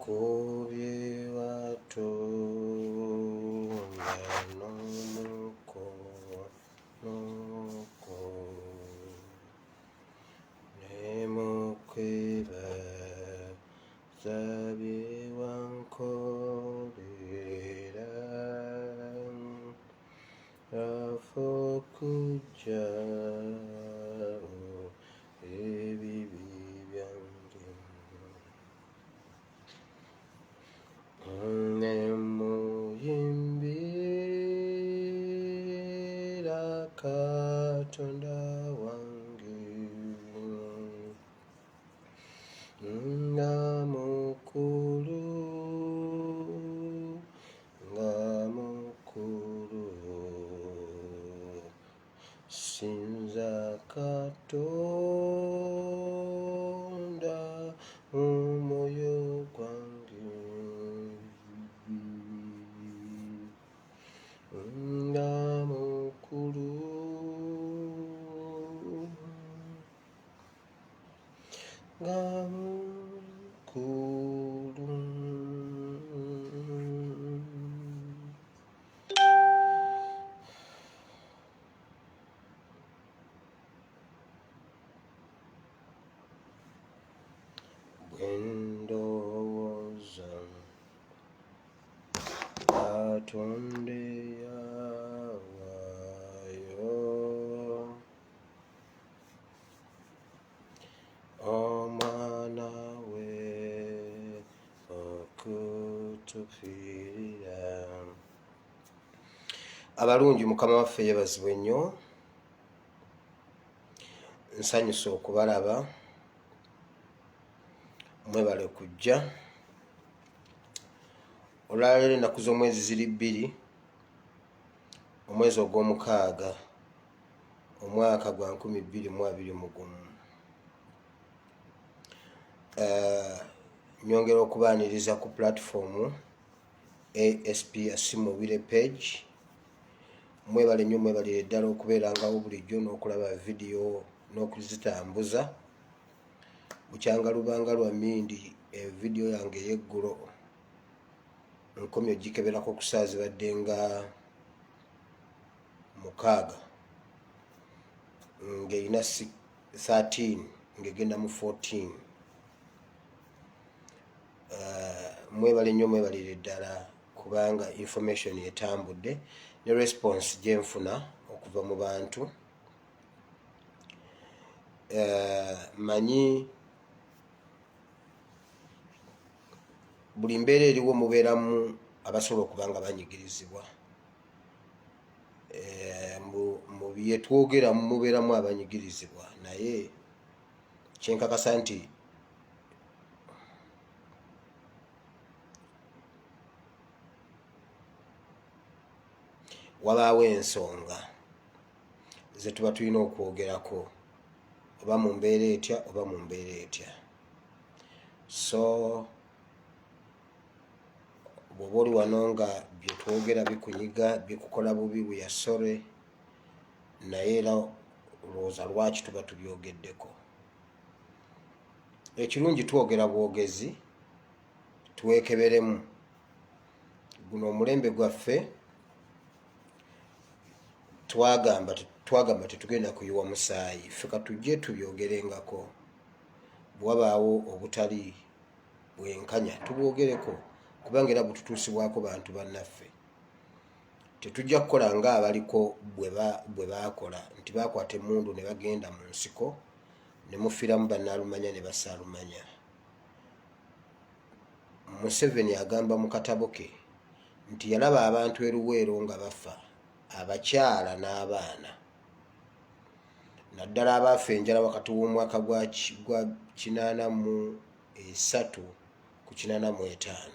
Kubye watonda n'omukono nemukwebaza bye wankolera afa okuggyawo ebibi byange. Nemuyimbira Katonda wange nga mukulu, nga mukulu. Sinza Katonda omwoyo gwange nga mukulu, nga mukulu. Bwendowooza Katonda eyawaayo omwana we okutufiirira. Abalungi, Mukama waffe yeebazibwe nnyo. Nsanyuse okubalaba, mwebale kujja. Olwaleero ennaku z'omwezi ziri 2, omwezi ogw'omukaaga, omwaka gwa 2021. Nyongera okubaaniriza ku platform ASP Asimubire page. Mwebale nnyo, mwebalire ddala okubeerangawo bulijjo n'okulaba vidiyo n'okuzitambuza. Bukyanga lubanga lwa Mindi vidiyo yange ey'eggulo nkomye ogikeberako ku ssaawa zibadde nga 6 ng'erina 13 ng'egenda mu 14. Mwebale nnyo, mwebalire ddala kubanga information etambudde ne response gyenfuna okuva mu bantu. Manyi buli mbeera eriwo mubeeramu abasobola okuba nga banyigirizibwa. Mu bye twogera mubeeramu abanyigirizibwa, naye kyenkakasa nti wabaawo ensonga ze tuba tulina okwogerako, oba mu mbeera etya oba mu mbeera etya. So bw'oba oli wano nga bye twogera bikunyiga, bikukola bubi, we are sorry, naye era olowooza lwaki tuba tubyogeddeko. Ekirungi twogera bwogezi, twekeberemu. Guno omulembe gwaffe twagamba tetugenda kuyiwa musaayi, ffe katujje tubyogerengako. Bwabaawo obutali bwenkanya tubwogereko, kubanga era bututuusibwako bantu bannaffe. Tetujja kukola nga abaliko bwe baakola nti baakwata emmundu ne bagenda mu nsiko ne mufiiramu bannaalumanya ne basaalumanya. Museveni agamba mu katabo ke nti yalaba abantu eruweero nga bafa, abakyala n'abaana, naddala abaafa enjala wakati w'omwaka gwa 83 ku 85.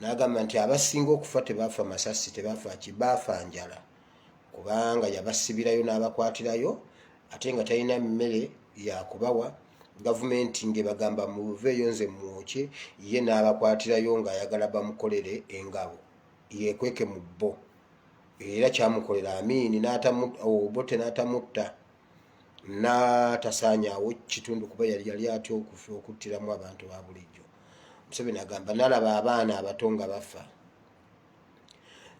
N'agamba nti abasinga okufa tebaafa masasi, tebaafa ki, baafa njala, kubanga yabasibirayo n'abakwatirayo ate nga talina mmere yakubawa, gavumenti ng'ebagamba muveeyo nze mwoke, ye n'abakwatirayo ng'ayagala bamukolere engabo yekweke mu bbo, era kyamukolera Amin Obote n'atamutta n'atasaanyaawo kitundu kuba yali atya okuttiramu abantu ba bulijjo. Museveni agamba nalaba abaana abato nga bafa.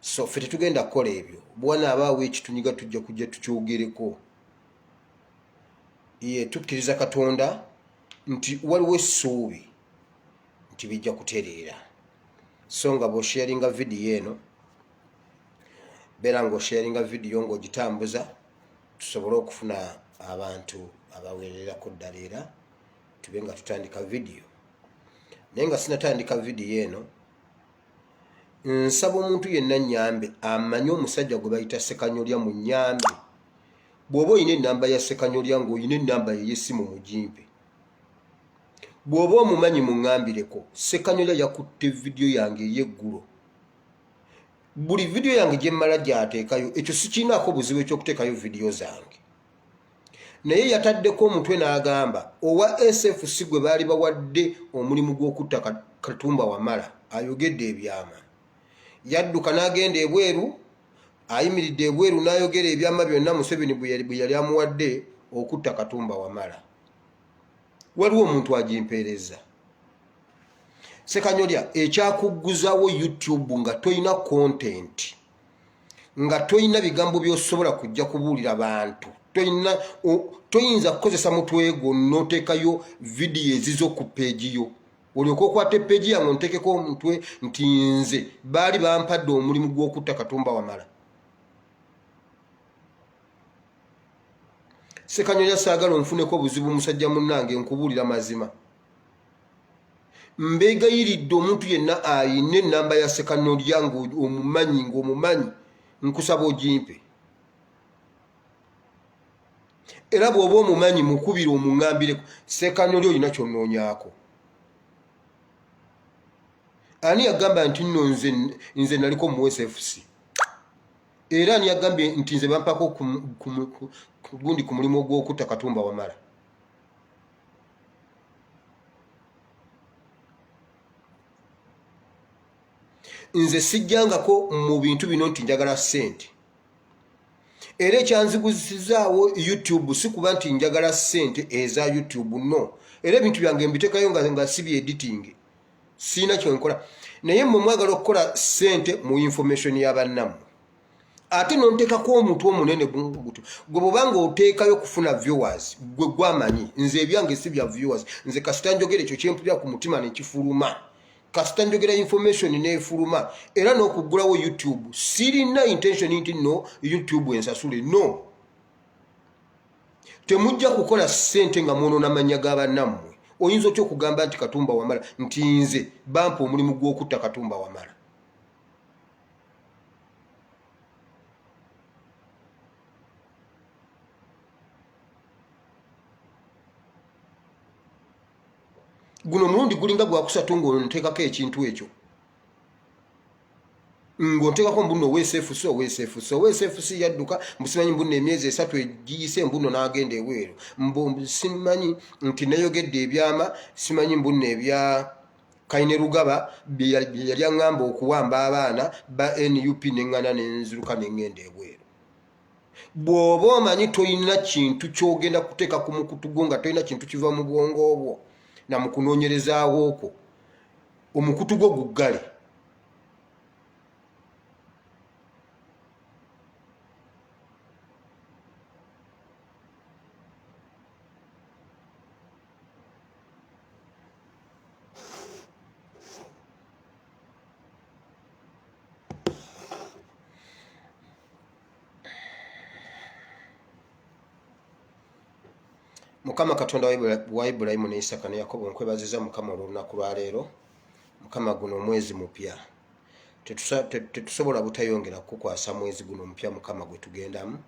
So ffe tetugenda kukola ebyo, bwanaabaawo ekitunyiga tujja kujja tukyogereko. Ye tukkiriza Katonda nti waliwo essuubi nti bijja kutereera. So nga bw'osharinga vidiyo eno, beera ng'osharinga vidiyo ng'ogitambuza tusobole okufuna abantu abaweererako ddala era tube nga tutandika vidiyo. Naye nga sinatandika vidiyo eno, nsaba omuntu yenna nnyambe amanye omusajja gwe bayita Ssekanyolya mu nnyambe. Bw'oba oyina ennamba ya Ssekanyolya ng'olina ennamba ye y'essimu mugimpe. Bw'oba omumanyi muŋŋambireko. Ssekanyolya yakutte vidiyo yange ey'eggulo. Buli vidiyo yange gye mmala gy'ateekayo, ekyo sikiinaako buzibu eky'okuteekayo vidiyo zange. Naye yataddeko omutwe n'agamba owa SFC gwe baali bawadde omulimu gw'okutta Katumba Wamala ayogedde ebyama. Yadduka n'agenda ebweru, ayimiridde ebweru n'ayogera ebyama byonna Museveni bwe yali amuwadde okutta Katumba Wamala. Waliwo omuntu agimpeereza. Ssekanyolya, ekyakugguzawo YouTube nga toyina content, nga toyina bigambo by'osobola kujja kubuulira bantu, toyinza kukozesa mutwe gwo n'oteekayo vidiyo ezizo ku peegi yo. Olyoka okwata epeegi yange onteekeko omutwe nti nze baali bampadde omulimu gw'okutta Katumba Wamala. Ssekanyolya, saagala onfuneko obuzibu musajja munnange, nkubuulira mazima. Mbeegayiridde omuntu yenna ayina ennamba ya Ssekanyolya ng'omumanyi, nkusaba ogimpe. Era bw'oba omumanyi mukubire omuŋŋambireko. Ssekanyolya olina ky'onnoonyaako. Ani yagamba nti nno nze naliko mu SFC? Era ani yagambye nti nze bampako gundi ku mulimu ogw'okutta Katumba Wamala? Nze sijjangako mu bintu bino nti njagala ssente. Era ekyanziguzizaawo YouTube si kuba nti njagala ssente eza YouTube, no. Era ebintu byange mbiteekayo nga si byediting. Siina kyenkola. Naye mmwe mwagala okukola ssente mu information y'abannammwe. Ate n'onteekako omuntu omunene gutu. Gwe bw'obanga oteekayo kufuna viewers, gwe gwamanyi. Nze ebyange si bya viewers. Nze kasita njogera ekyo kyempulira ku mutima ne kifuluma. Kasita njogera information n'efuluma. Era n'okuggulawo YouTube. Sirina intention nti no YouTube ensasule. No. Temujja kukola ssente nga mwonoona amannya g'abannammwe. Oyinza otya okugamba nti Katumba Wamala nti nze bampa omulimu gw'okutta Katumba Wamala? Guno mulundi gulinga gwakusatu ng'onteekako ekintu ekyo. Ng'onteekako mbuno OSFC yadduka, mbusimanyi mbuno emyezi 3 egiyise mbuno n'agenda ebweru. Simanyi nti nayogedde ebyama, simanyi mbuno ebya Kainerugaba bye yali aŋŋamba okuwamba abaana ba NUP n'eŋŋana n'enziruka n'eŋŋenda ebweru. Bw'oba omanyi toyina kintu ky'ogenda kuteeka ku mukutu gwo nga toyina kintu kiva mu bwongo bwo na mu kunoonyerezaawo okwo, omukutu gwo guggale. Mukama Katonda wa Ibulayimu ne Isaka ne Yakobo, nkwebaziza Mukama olunaku lwa leero. Mukama, guno omwezi mupya tetusobola butayongera kukwasa mwezi guno mupya Mukama gwe tugendamu.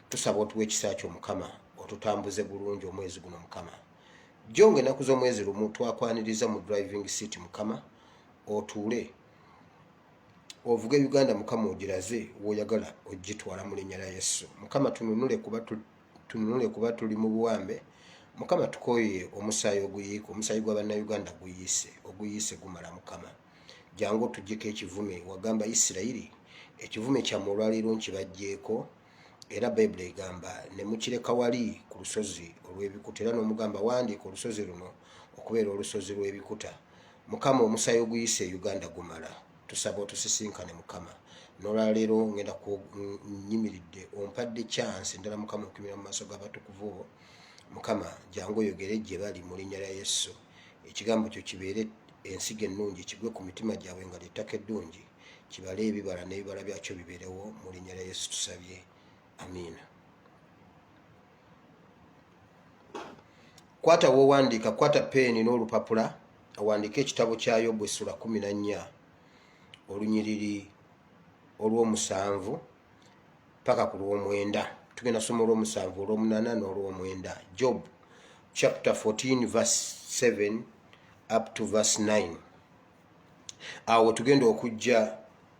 Tusaba otuwe ekisa kyo Mukama, otutambuze bulungi omwezi guno Mukama. Jonge ennaku z'omwezi lumu twakwaniriza mu driving seat Mukama, otuule ovuge Uganda Mukama, ogiraze w'oyagala ogitwala mu linnya lya Yesu. Mukama, tununule kuba tuli mu buwambe, Mukama tukoye omusaayi oguyiika omusaayi gwa bannayuganda oguyise gumala Mukama jangu tujjeko ekivume wagamba Isirayiri ekivume kyammwe olwaleero nkibajjeeko era Bayibuli egamba ne mukireka wali ku lusozi olw'ebikuta era n'omugamba wandiika olusozi luno okubeera olusozi lw'ebikuta. Mukama omusaayi oguyise e Uganda gumala tusaba otusisinkane Mukama n'olwaleero ngenda kunyimiridde ompadde chance endala Mukama okumira mu maaso g'abatukuvu Mukama jangu oyogere gye bali mu linnya lya Yesu ekigambo kyo kibeere ensigo ennungi kigwe ku mitima gyabwe nga ly'ettaka eddungi kibale ebibala n'ebibala byakyo bibeerewo mu linnya lya Yesu tusabye amiina. Kwata w'owandiika kwata peeni n'olupapula awandiika ekitabo kya Yobu essula 14 olunyiriri olw'omusanvu paka ku lw'omwenda. Tugenda soma olw'omusanvu olw'omunaana n'olw'omwenda. Job chapter 14 verse 7 up to verse 9. Awo tugenda okujja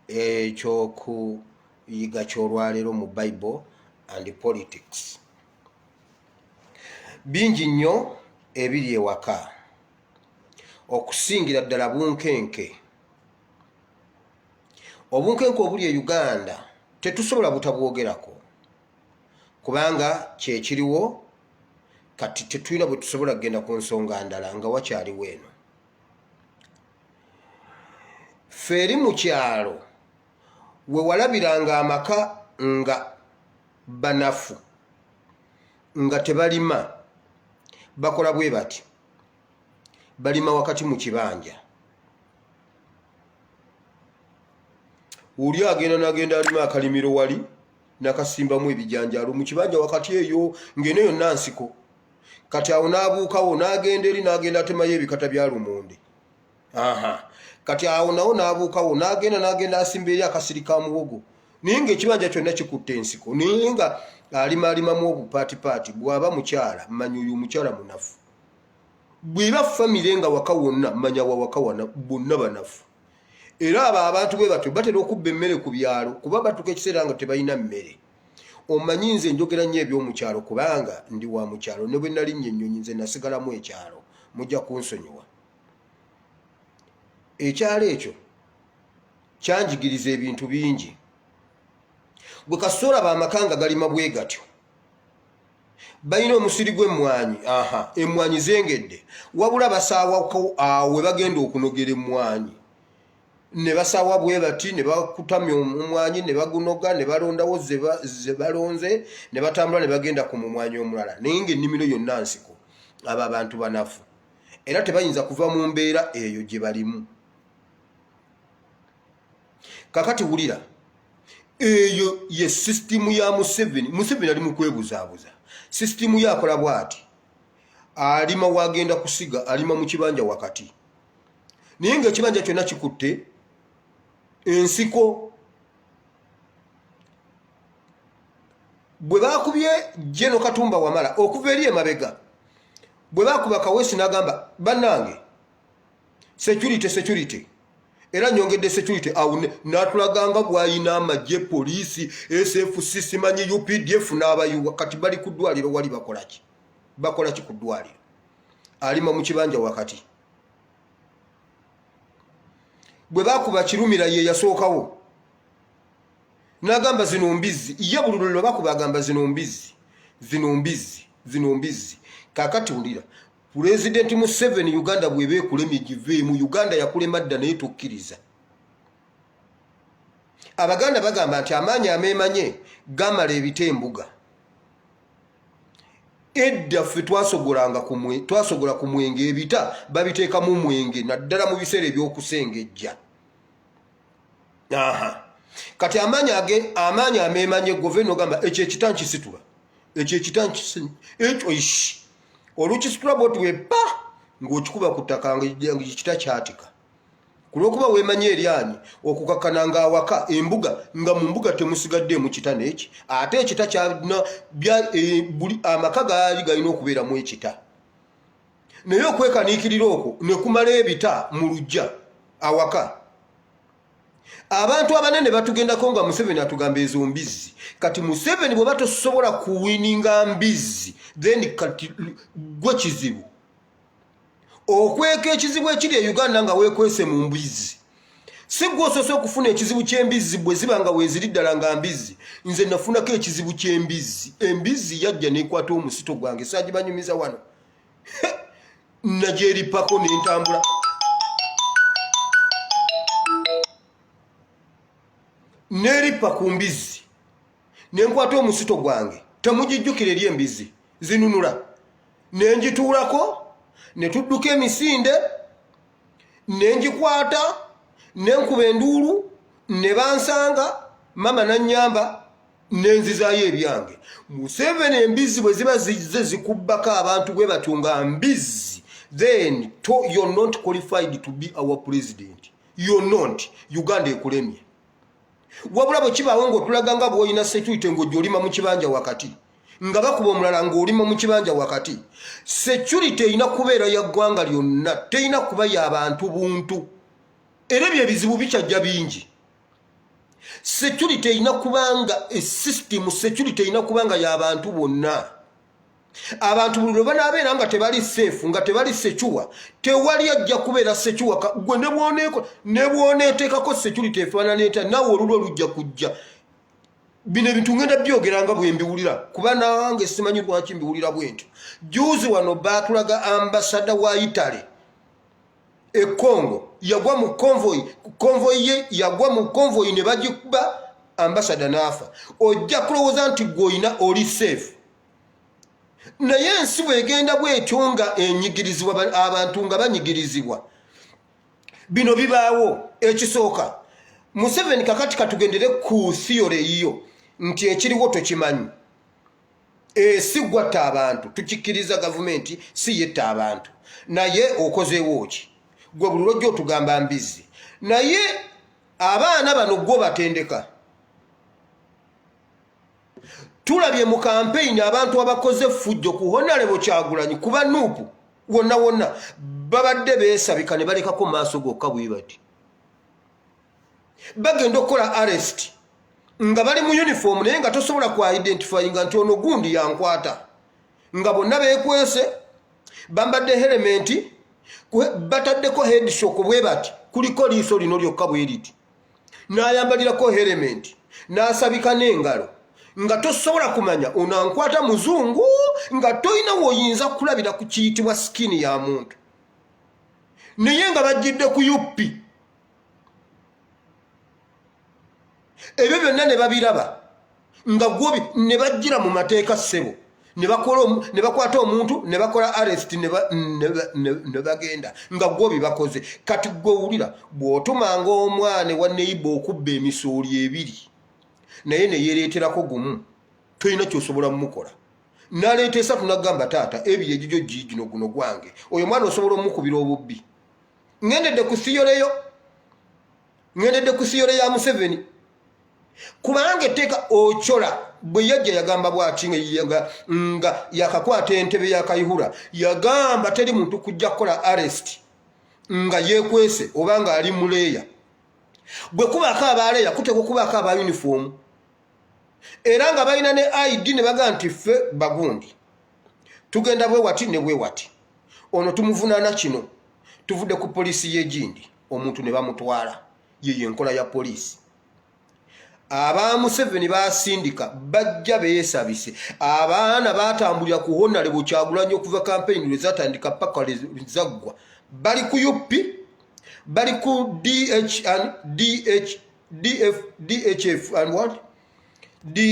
ekyokuyiga ky'olwaleero mu Bible and politics. Bingi nnyo ebiri ewaka okusingira ddala bunkenke. Obunkenke obuli e Uganda tetusobola butabwogerako kubanga kyekiriwo kati tetulina bwe tusobola kugenda ku nsonga ndala nga wakyaliwo eno. Ffe eri mu kyalo we walabiranga amaka nga banafu nga tebalima bakola bwe bati balima wakati mu kibanja. Oli agenda n'agenda alima akalimiro wali nakasimbamu ebijanjaalo mu kibanja wakati eyo ng'eno yonna nsiko. Kati awo n'abuukawo n'agenda eri n'agenda atemayo ebikata bya lumonde. Kati awo nawo n'abuukawo n'agenda asimba eri akasiri ka muwogo. Naye ng'ekibanja kyonna kikutte ensiko. Naye nga alimamu obupaatipaati bw'aba mukyala manya oyo omukyala munafu. Bw'eba famire nga waka wonna manya wa waka bonna banafu. Era abo abantu bwe batyo batera okubba emmere ku byalo kuba batuuka ekiseera nga tebalina mmere. Omanyi nze njogera nnyo eby'omukyalo kubanga ndi wa mukyalo ne bwe nalinnya ennyonyi nze nasigalamu ekyalo mujja kunsonyiwa. Ekyalo ekyo kyanjigiriza ebintu bingi. Bwe kasoola b'amakanga galima bwe gatyo balina omusiri gw'emmwanyi. Emmwanyi zengedde wabula basaawako awo we bagenda okunogera emmwanyi ne basaawa bwe bati ne bakutamya omumwanyi ne bagunoga ne balondawo ze balonze ne batambula ne bagenda ku mumwanyi omulala. Naye ng'ennimiro yonna nsiko abo abantu banafu era tebayinza kuva mu mbeera eyo gye balimu. Kakati wulira eyo ye sisitimu ya Museveni. Museveni ali mu kwebuzaabuza. Sisitimu yakola bw'ati alima wagenda kusiga alima mu kibanja wakati naye ng'ekibanja kyonna kikutte ensiko. Bwe bakubye Jeno Katumba Wamala okuva eri emabega bwe bakuba Kaweesi n'agamba bannange security era nyongedde security awo n'atulaganga bw'ayina amagye poliisi SFC simanyi UPDF n'abayuwa kati bali ku ddwaliro wali bakola ki ku ddwaliro. Alima mu kibanja wakati. Bwe bakuba Kirumira ye yasookawo n'agamba zino mbizzi ye bululu lwe bakuba agamba zino mbizzi. Kakati wulira President Museveni Uganda bw'eba ekulemye giveemu. Uganda yakulema dda naye tukkiriza. Abaganda bagamba nti amaanyi ameemanye gamala ebitembuga. Edda ffe twasogola ku mwenge ebita babiteekamu mwenge naddala mu biseera eby'okusengejja. Kati amaanyi ameemanye governor ogamba ekyo ekita nkisitula ekyo ishi olukisitula bwoti wepa ng'okikuba ku ttaka ng'ekita kyatika ku lw'okuba weemanye eryanyi okukakkana ng'awaka embuga nga mu mbuga temusigaddemu kita n'eki ate ekita kyalina buli amaka gaali galina okubeeramu ekita. Naye okwekaniikirira okwo ne kumala ebita mu luggya awaka abantu abanene batugendako nga Museveni atugamba ezo mbizzi. Kati Museveni bwe batosobola kuwininga mbizzi then kati gwe kizibu okweka ekizibu ekiri e Uganda nga weekwese mu mbizzi. Si gwe osoose okufuna ekizibu ky'embizzi bwe ziba nga weeziri ddala nga mbizzi. Nze nafunako ekizibu ky'embizzi. Embizzi yajja n'ekwata omusito gwange saagibanyumiza wano nagyeripako n'entambula. Neripa ku mbizzi nenkwata omusito gwange temugijjukira eri embizzi zinunula nenjituulako ne tudduka emisinde nenjikwata nenkuba enduulu ne bansanga mama nannyamba nenzizaayo ebyange. Museveni embizzi bwe ziba zizze zikubbako abantu bwe batunga mbizzi then you're not qualified to be our president. You're not. Uganda ekulemye. Wabula bwe kibaawo ng'otulaga nga bw'olina security ng'ojja olima mu kibanja wakati nga bakuba omulala ng'olima mu kibanja wakati. Security erina kubeera ya ggwanga lyonna, terina kuba y'abantu buntu. Era ebyo ebizibu bikyajja bingi. Security erina kubanga system security erina kubanga y'abantu bonna. Abantu buli lwe banaabeera nga tebali safe nga tebali secure tewali ajja kubeera secure. Gwe ne bwoneeteekako security efaanana etya naawe olulwo lujja kujja. Bino ebintu ngenda byogeranga bwe mbiwulira kuba nange simanyi lwaki mbiwulira bwentyo. Juzi wano baatulaga ambasada wa Italy e Congo yagwa mu convoy ye yagwa mu convoy ne bagikuba ambasada n'afa. Ojja kulowooza nti gw'olina oli safe. Naye ensi bw'egenda bw'etyo nga enyigirizibwa abantu nga banyigirizibwa bino bibaawo. Ekisooka Museveni kakati katugendere ku theory yiyo nti ekiriwo tokimanyi. Si gwatta abantu tukikkiriza gavumenti si yetta abantu naye okozeewo ki gwe buli lwojja otugamba mbizzi naye abaana bano gwo batendeka. Tulabye mu campaign abantu abakoze fujjo ku Honorable Kyagulanyi kuba nuupu wonna wonna babadde beesabika ne balekako maaso gokka bwe bati. Bagenda okukola arrest nga bali mu uniform naye nga tosobola ku identify nga nti ono gundi yankwata nga bonna beekwese bambadde helmet bataddeko headshock bwe bati kuliko liiso lino lyokka bwe liti n'ayambalirako helmet n'asabika n'engalo nga tosobola kumanya onankwata muzungu nga toyina woyinza kulabira ku kiyitibwa skini ya muntu naye nga bajjidde ku yuppi. Ebyo byonna ne babiraba nga gwobi ne bajjira mu mateeka ssebo ne bakwata omuntu ne bakola arrest ne bagenda nga gwobi bakoze. Kati gwewulira bw'otumanga omwana wa neighbor okubba emisooli ebiri naye ne yereeterako gumu toyina kyosobola mumukola. Naleeta esatu nagamba taata ebiri egigyo gino guno gwange oyo mwana osobola omukubira obubbi. Ngendedde ku siyole ya Museveni kubanga etteeka Ochola bwe yajja yagamba bw'ati nga yakakwata entebe ya Kayihura yagamba teri muntu kujja kukola arrest nga yeekwese oba nga ali muleeya. Bwe kubaako abaleeya kuteekwa okubaako aba uniform era nga balina ne ID ne baga nti ffe bagundi tugenda bwe wati ne bwe wati ono tumuvunaana kino tuvudde ku poliisi y'egindi omuntu ne bamutwala. Yeyo enkola ya poliisi. Aba Museveni basindika bajja beesabise. Abaana batambulira ku Honorable Kyagulanyi okuva campaign lwe zatandika paka lwe zaggwa bali ku UP bali ku DHF and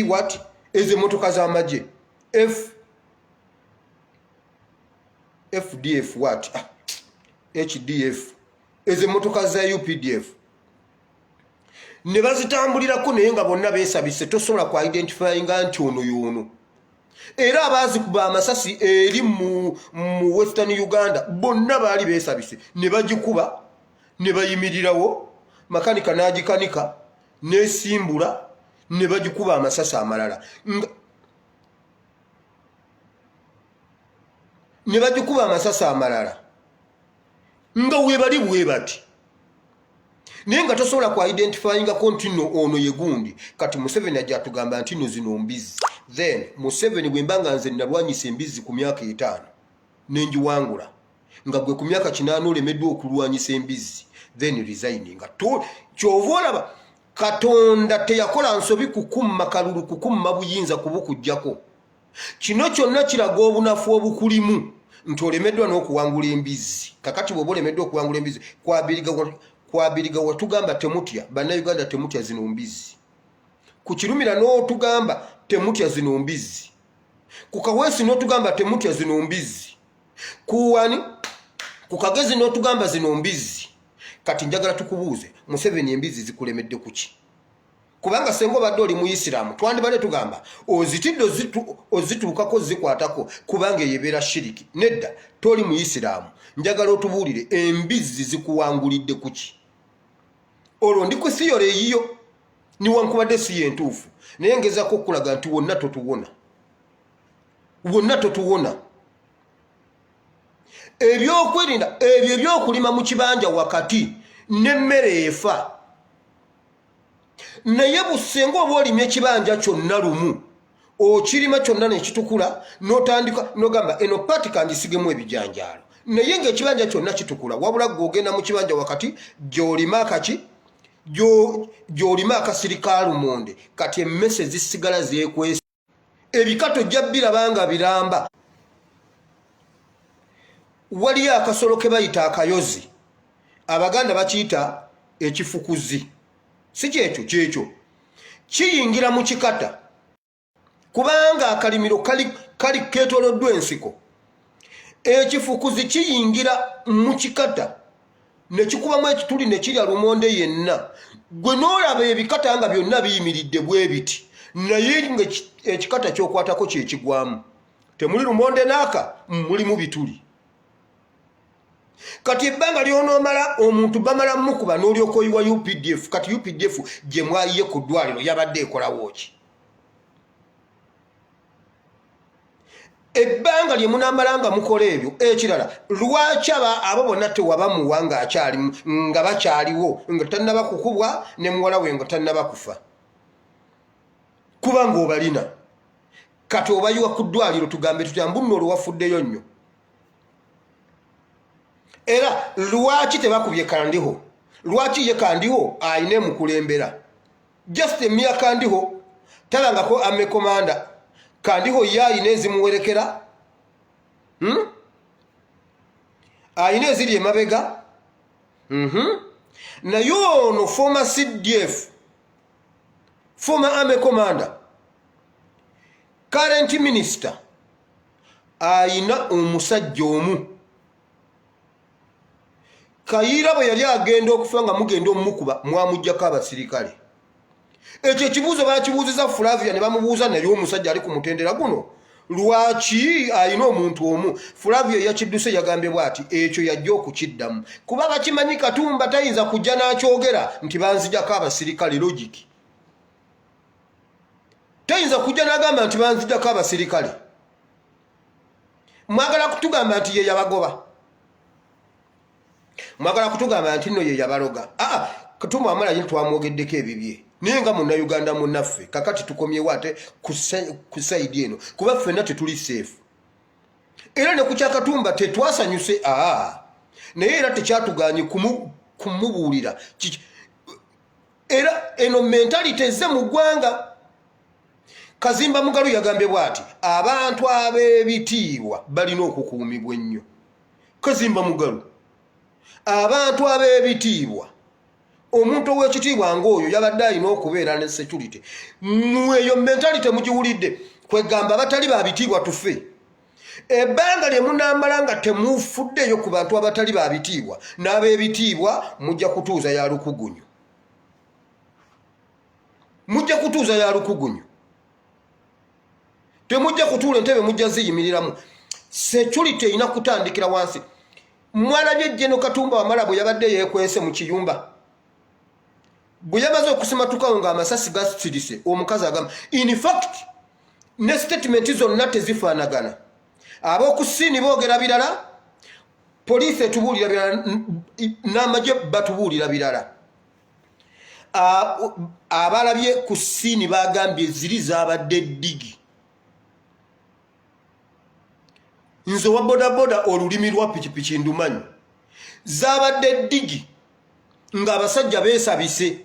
what eze motoka z'amagye FDF what HDF eze motoka za UPDF ne bazitambulirako naye nga bonna beesabise tosobola ku identify nga nti ono y'ono. Era abaazikuba amasasi eri mu Western Uganda bonna baali beesabise ne bagikuba ne bayimirirawo makanika n'agikanika n'esimbula ne bagikuba amasasi amalala nga weebali bwe bati. naye nga tosobola ku identifyinga ko nti nno ono ye gundi. Kati Museveni ajja atugamba nti nno zino mbizi. Then Museveni bwe mba nga nze nalwanyisa embizi ku myaka 5 n'enjiwangula nga gwe ku myaka 8 olemeddwa okulwanyisa embizi, then resigning nga kyova olaba Katonda teyakola nsobi kukumma kalulu kukumma buyinza kubukujjako. Kino kyonna kiraga obunafu obukulimu nti olemeddwa n'okuwangula embizi. Kakati bw'oba olemeddwa okuwangula embizi kwabiriga watugamba temutya, bannayuganda temutya zino mbizi. Ku Kirumira n'otugamba temutya zino mbizi. Ku Kaweesi n'otugamba temutya zino mbizi. Ku Kagezi n'otugamba zino mbizi. Kati njagala tukubuuze, Museveni embizi zikulemedde kuki? Kubanga sengo badde oli Muisiramu twandibale tugamba ozitidde ozituukako zikwatako kubanga yebeera shiriki. Nedda toli Muisiramu, njagala otubuulire embizi zikuwangulidde kuki? Olwo ndi ku theory eyiyo niwankubadde si yentuufu, naye ngezaako okulaga nti wonna totuwona, wonna totuwona. Ebyokwerinda ebyo ebyokulima mu kibanja wakati n'emmere efa, naye busenga oba olimye ekibanja kyonna lumu okirima kyonna nekitukula n'otandika n'ogamba eno pati kangisigemu ebijanjaalo, naye ng'ekibanja kyonna kitukula wabula gw'ogenda mu kibanja wakati gy'olima akaki gy'olima akasiri ka lumonde, kati emmese zisigala zeekwesa ebikato jja birabanga biramba. Waliyo akasolo ke bayita akayozi, Abaganda bakiyita ekifukuzi. Si kyekyo kiyingira mu kikata kubanga akalimiro kali keetoloddwa ensiko. Ekifukuzi kiyingira mu kikata ne kikubamu ekituli ne kirya lumonde yenna. Gwe n'olaba ebikata nga byonna biyimiridde bwe biti, naye nga ekikata ky'okwatako kye kigwamu. Temuli lumonde naaka, mulimu bituli. Kati ebbanga lyonoomala omuntu bamala mukuba n'olyoka oyiwa UPDF. Kati UPDF gye mwayiye ku ddwaliro yabadde ekolawo ki? Ebbanga lye munaamalanga mukola ebyo. Ekirala, lwaki abo bonna tewabamuwa nga bakyaliwo nga tannaba kukubwa ne muwala we nga tannaba kufa? Kubanga obalina. Kati obayiwa ku ddwaliro tugambe tutya mbuno olwafuddeyo nnyo. Era lwaki tebakubye Kandiho? Lwaki ye Kandiho ayine mukulembera? Just emya Kandiho talangako ame komanda. Kandiho yayine ezimuwerekera? Ayine eziri emabega? Naye ono former CDF, former ame komanda, current minister, ayina omusajja omu. Kayiira bwe yali agenda okufa nga mugenda omukuba mwamuggyako abasirikale. Ekyo ekibuuzo bakibuuziza Flavia ne bamubuuza naye omusajja ali ku mutendera guno lwaki ayina omuntu omu. Flavia yakidduse yagambye bw'ati ekyo yajja okukiddamu kuba bakimanyi Katumba tayinza kujja n'akyogera nti banzijjako abasirikale. Logic tayinza kujja n'agamba nti banzijjako abasirikale. Mwagala kutugamba nti ye yabagoba? Mwagala kutugamba nti nno ye yabaloga? Katumba amala yini twamwogeddeko ebibye naye nga munnayuganda munnaffe kakati tukomyewo ate ku saidi eno kuba ffenna tetuli safe. Era ne ku kya Katumba tetwasanyuse naye era tekyatuganye kumubuulira. Era eno mentality ezze mu ggwanga. Kazimba Mugalu yagambye bw'ati abantu ab'ebitiibwa balina okukuumibwa ennyo. Kazimba Mugalu, abantu ab'ebitiibwa, omuntu ow'ekitiibwa ng'oyo yabadde alina okubeera ne security. Eyo mentality mugiwulidde kwegamba abatali ba bitiibwa tufe. Ebbanga lye munaamala nga temufuddeyo ku bantu abatali ba bitiibwa n'ab'ebitiibwa mujja kutuuza ya lukugunyu. Mujja kutuuza ya lukugunyu. Temujja kutuula entebe mujja ziyimiriramu. Security ina kutandikira wansi. Mwalabye Jeno Katumba Wamala bwe yabadde yeekwese mu kiyumba. Bwe yamaze okusimatukawo nga amasasi gasirise omukazi agamba. In fact, ne statement zonna tezifaanagana. Ab'okusiini boogera birala, poliisi etubuulira birala, n'amagye batubuulira birala. abalabye ku ssiini bagambye ziri zabadde ddigi. Nze wa bodaboda olulimi lwa pikipiki ndumanyi. Zabadde ddigi ng'abasajja beesabise.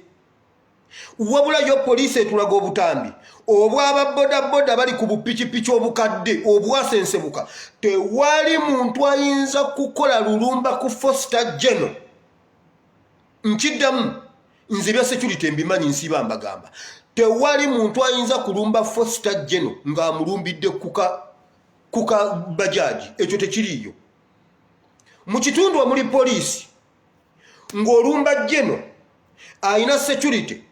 Wabula yo poliisi etulaga obutambi obw'aba bodaboda bali ku bupikipiki obukadde obwasensebuka. Tewali muntu ayinza kukola lulumba ku Foster General. Nkiddamu nze bya security mbimanyi nsiba mbagamba. Tewali muntu ayinza kulumba Foster General ng'amulumbidde kuka bajaji. Ekyo tekiriyo. Mu kitundu omuli poliisi ng'olumba General ayina security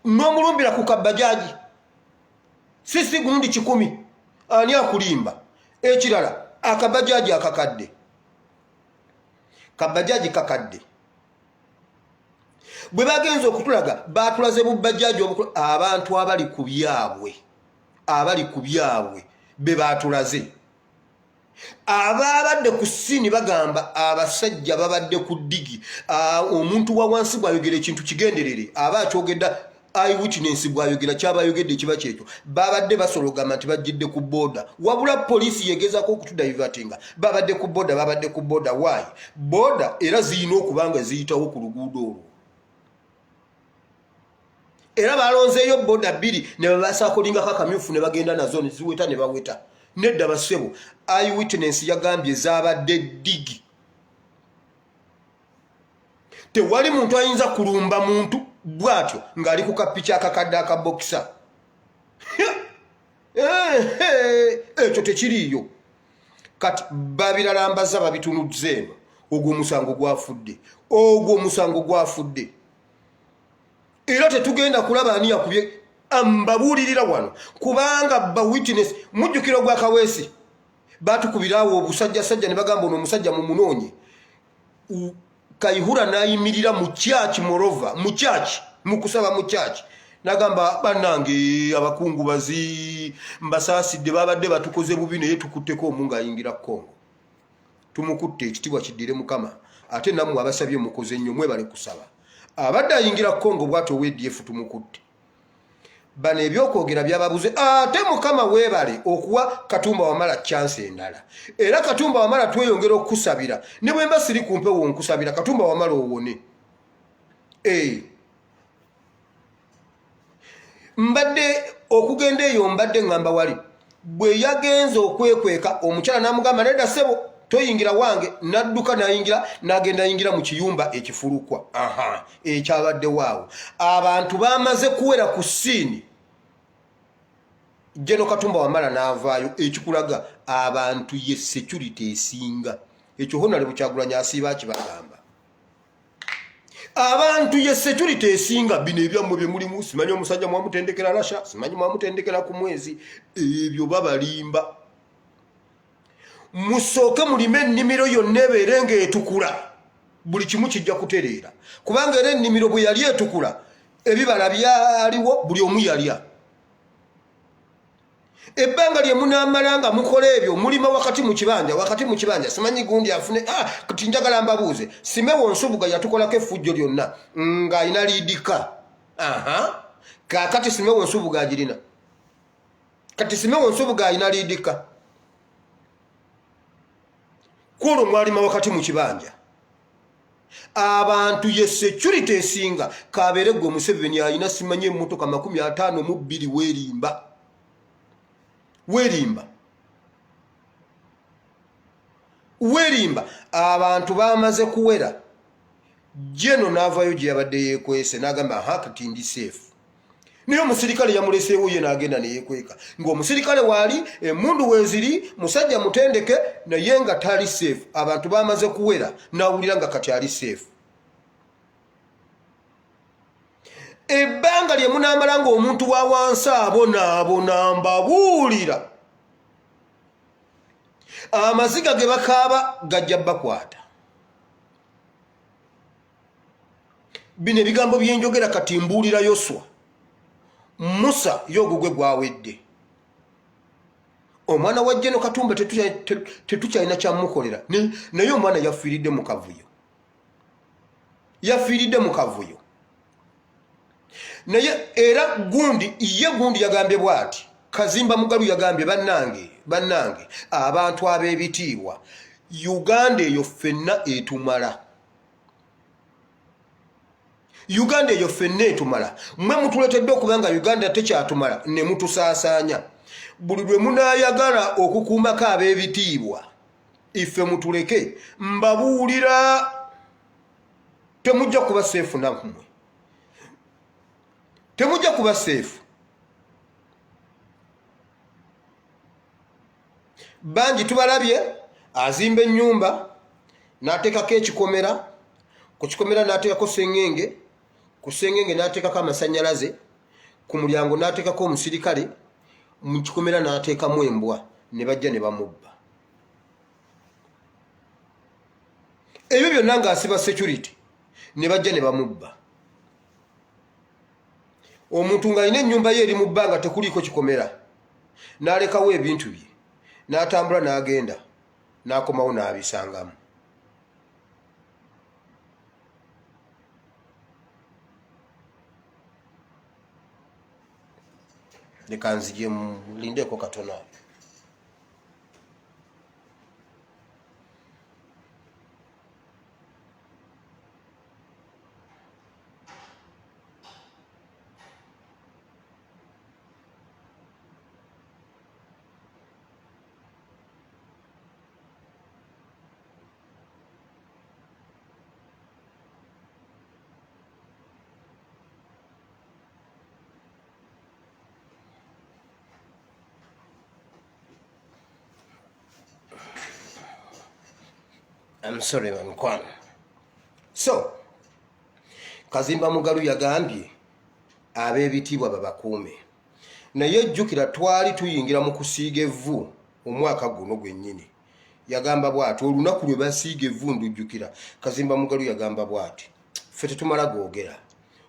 n'omulumbira ku kabajaji sisi gundi 10 ani akulimba. Ekirala akabajaji akakadde, kabajaji kakadde bwe bagenza okutulaga batulaze mu bajaji abantu abali ku byabwe be batulaze. Ababadde ku ssiini bagamba abasajja babadde ku ddigi. Omuntu wa wansi bw'ayogera ekintu kigenderere aba akyogedda eyewitness bw'ayogera kyabayogedde kiba kyekyo. Babadde basologama nti bajjidde ku boda. Wabula poliisi yegezaako okutudaivatinga babadde ku boda. Why? Boda era ziyina okubanga ziyitawo ku luguudo olwo. Era balonzeeyo boda 2 ne babasaakolingako akamyufu ne bagenda nazo ne ziweta ne baweta. Nedda basebo eyewitness yagambye zabadde ddigi. Tewali muntu ayinza kulumba muntu bwatyo ng'ali ku kapicha akakadde akabokisa. Ekyo tekiriyo. Kati babiralambaza babitunudde eno. Ogwo musango gwafudde. Era tetugenda kulaba ani yakubye. Mbabuulirira wano kubanga ba witness mujjukiro gwa Kaweesi batukubirawo obusajjasajja ne bagamba ono omusajja mu munoonye. Kayihura nayimirira mu church morova mu church mukusaba mu church nagamba bannange abakungubazi mbasaasidde babadde batukoze bubi naye tukutteko omunga ayingira Kongo. Tumukutte ekitibwa kiddire Mukama ate nammwe abasabye mukoze nnyo mwebale kusaba. Abadde ayingira Kongo bwato WDF tumukutte. Bano ebyokwogera byababuze ate Mukama weebale okuwa Katumba Wamala chance endala. Era Katumba Wamala tweyongera okusabira ne bwe mba siri kumpe wo nkusabira Katumba Wamala owone. Mbadde okugenda eyo mbadde ngamba wali bwe yagenza okwekweka omukyala namugamba nedda sebo toyingira wange nadduka nayingira nagenda yingira mu kiyumba ekifulukwa. Ekyabadde waawo abantu bamaze kuwera ku ssiini. Jeno Katumba Wamala n'avaayo ekikulaga abantu ye security esinga. Ekyo Honale Bukyagulanya asiiba kibagamba. Abantu ye security esinga bino ebyammwe bye mulimu simanyi omusajja mwamutendekera Rasha simanyi mwamutendekera ku mwezi ebyo babalimba. Musooke mulime ennimiro yonna ebeere ng'etukula buli kimu kijja kutereera kubanga era ennimiro bwe yali etukula ebibala byaliwo buli omu yalya. Ebbanga lye munaamalanga mukola ebyo mulima wakati mu kibanja simanyi gundi afune kati njagala mbabuuze Simewo Nsubuga yatukolako effujjo lyonna ng'ayina liidika. Kaakati Simewo Nsubuga agirina. Kati Simewo Nsubuga ayina liidika. Kwolwo mwalima wakati mu kibanja. Abantu ye security esinga kabeere gwe Museveni ayina simanyi emmotoka 52 werimba. Abantu bamaze kuwera. Jeno n'avaayo gye yabadde yeekwese n'agamba kati ndi safe. Naye omusirikale yamuleseewo ye n'agenda ne yeekweka ng'omusirikale waali emmundu weeziri musajja mutendeke naye nga tali safe. Abantu bamaze kuwera n'awulira nga kati ali safe. Ebbanga lye munaamala ng'omuntu wa wansi abonaabona mbabuulira amaziga ge bakaaba gajja bakwata. Bino ebigambo byenjogera kati mbuulira Yoswa Musa yogugwe gwawedde. Omwana wa Jeno Katumba tetukyalina kyamukolera naye omwana yafiiridde mu kavuyo. naye era gundi yagambye bwati Kazimba Mugalu yagambye bannange abantu ab'ebitiibwa Uganda eyo ffenna etumala mmwe mutuletedde okubanga Uganda tekyatumala ne mutusaasaanya buli lwe munaayagala okukuumako ab'ebitiibwa ife mutuleke mbabuulira temujja kuba seefu nammwe temujja kuba seefu bangi tubalabye azimba ennyumba n'ateekako ekikomera ku kikomera n'ateekako sengenge ku sengenge n'ateekako amasannyalaze ku mulyango n'ateekako omusirikale mu kikomera n'ateekamu embwa ne bajja ne bamubba ebyo byonna ng'asiba security ne bajja ne bamubba omuntu ng'alina ennyumba ye eri mu bbanga tekuliiko kikomera n'alekawo ebintu bye n'atambula n'agenda n'akomawo n'abisangamu leka nzije mulindeko katono I'm sorry, Mankwano. So, Kazimba Mugalu yagambye ab'ebitiibwa babakuume. Naye jjukira twali tuyingira mu kusiiga evvu omwaka guno gwennyini. Yagamba bw'ati olunaku lwe basiiga evvu ndujjukira. Kazimba Mugalu yagamba bw'ati ffe tetumala googera.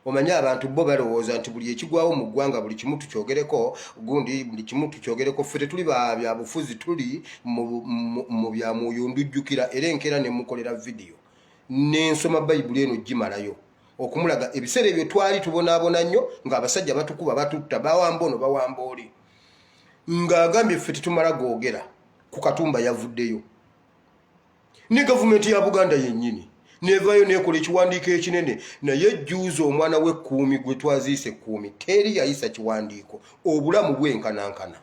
Omanya abantu bo balowooza nti buli ekigwawo mu ggwanga buli kimu tukyogereko gundi buli kimu tukyogereko ffe tetuli bya bufuzi tuli mu bya mwoyo ndujjukira era enkeera ne mukolera vidiyo n'ensoma bayibuli eno gimalayo okumulaga ebiseera ebyo twali tubonaabona nnyo ng'abasajja batukuba batutta bawamba ono bawamba oli ng'agambye ffe tetumala googera ku Katumba yavuddeyo ne gavumenti ya Buganda yennyini nevayo nekola ekiwandiiko ekinene naye jjuuza omwana w'ekkuumi gwe twaziise ekkuumi teri yayisa kiwandiiko obulamu bwenkanankana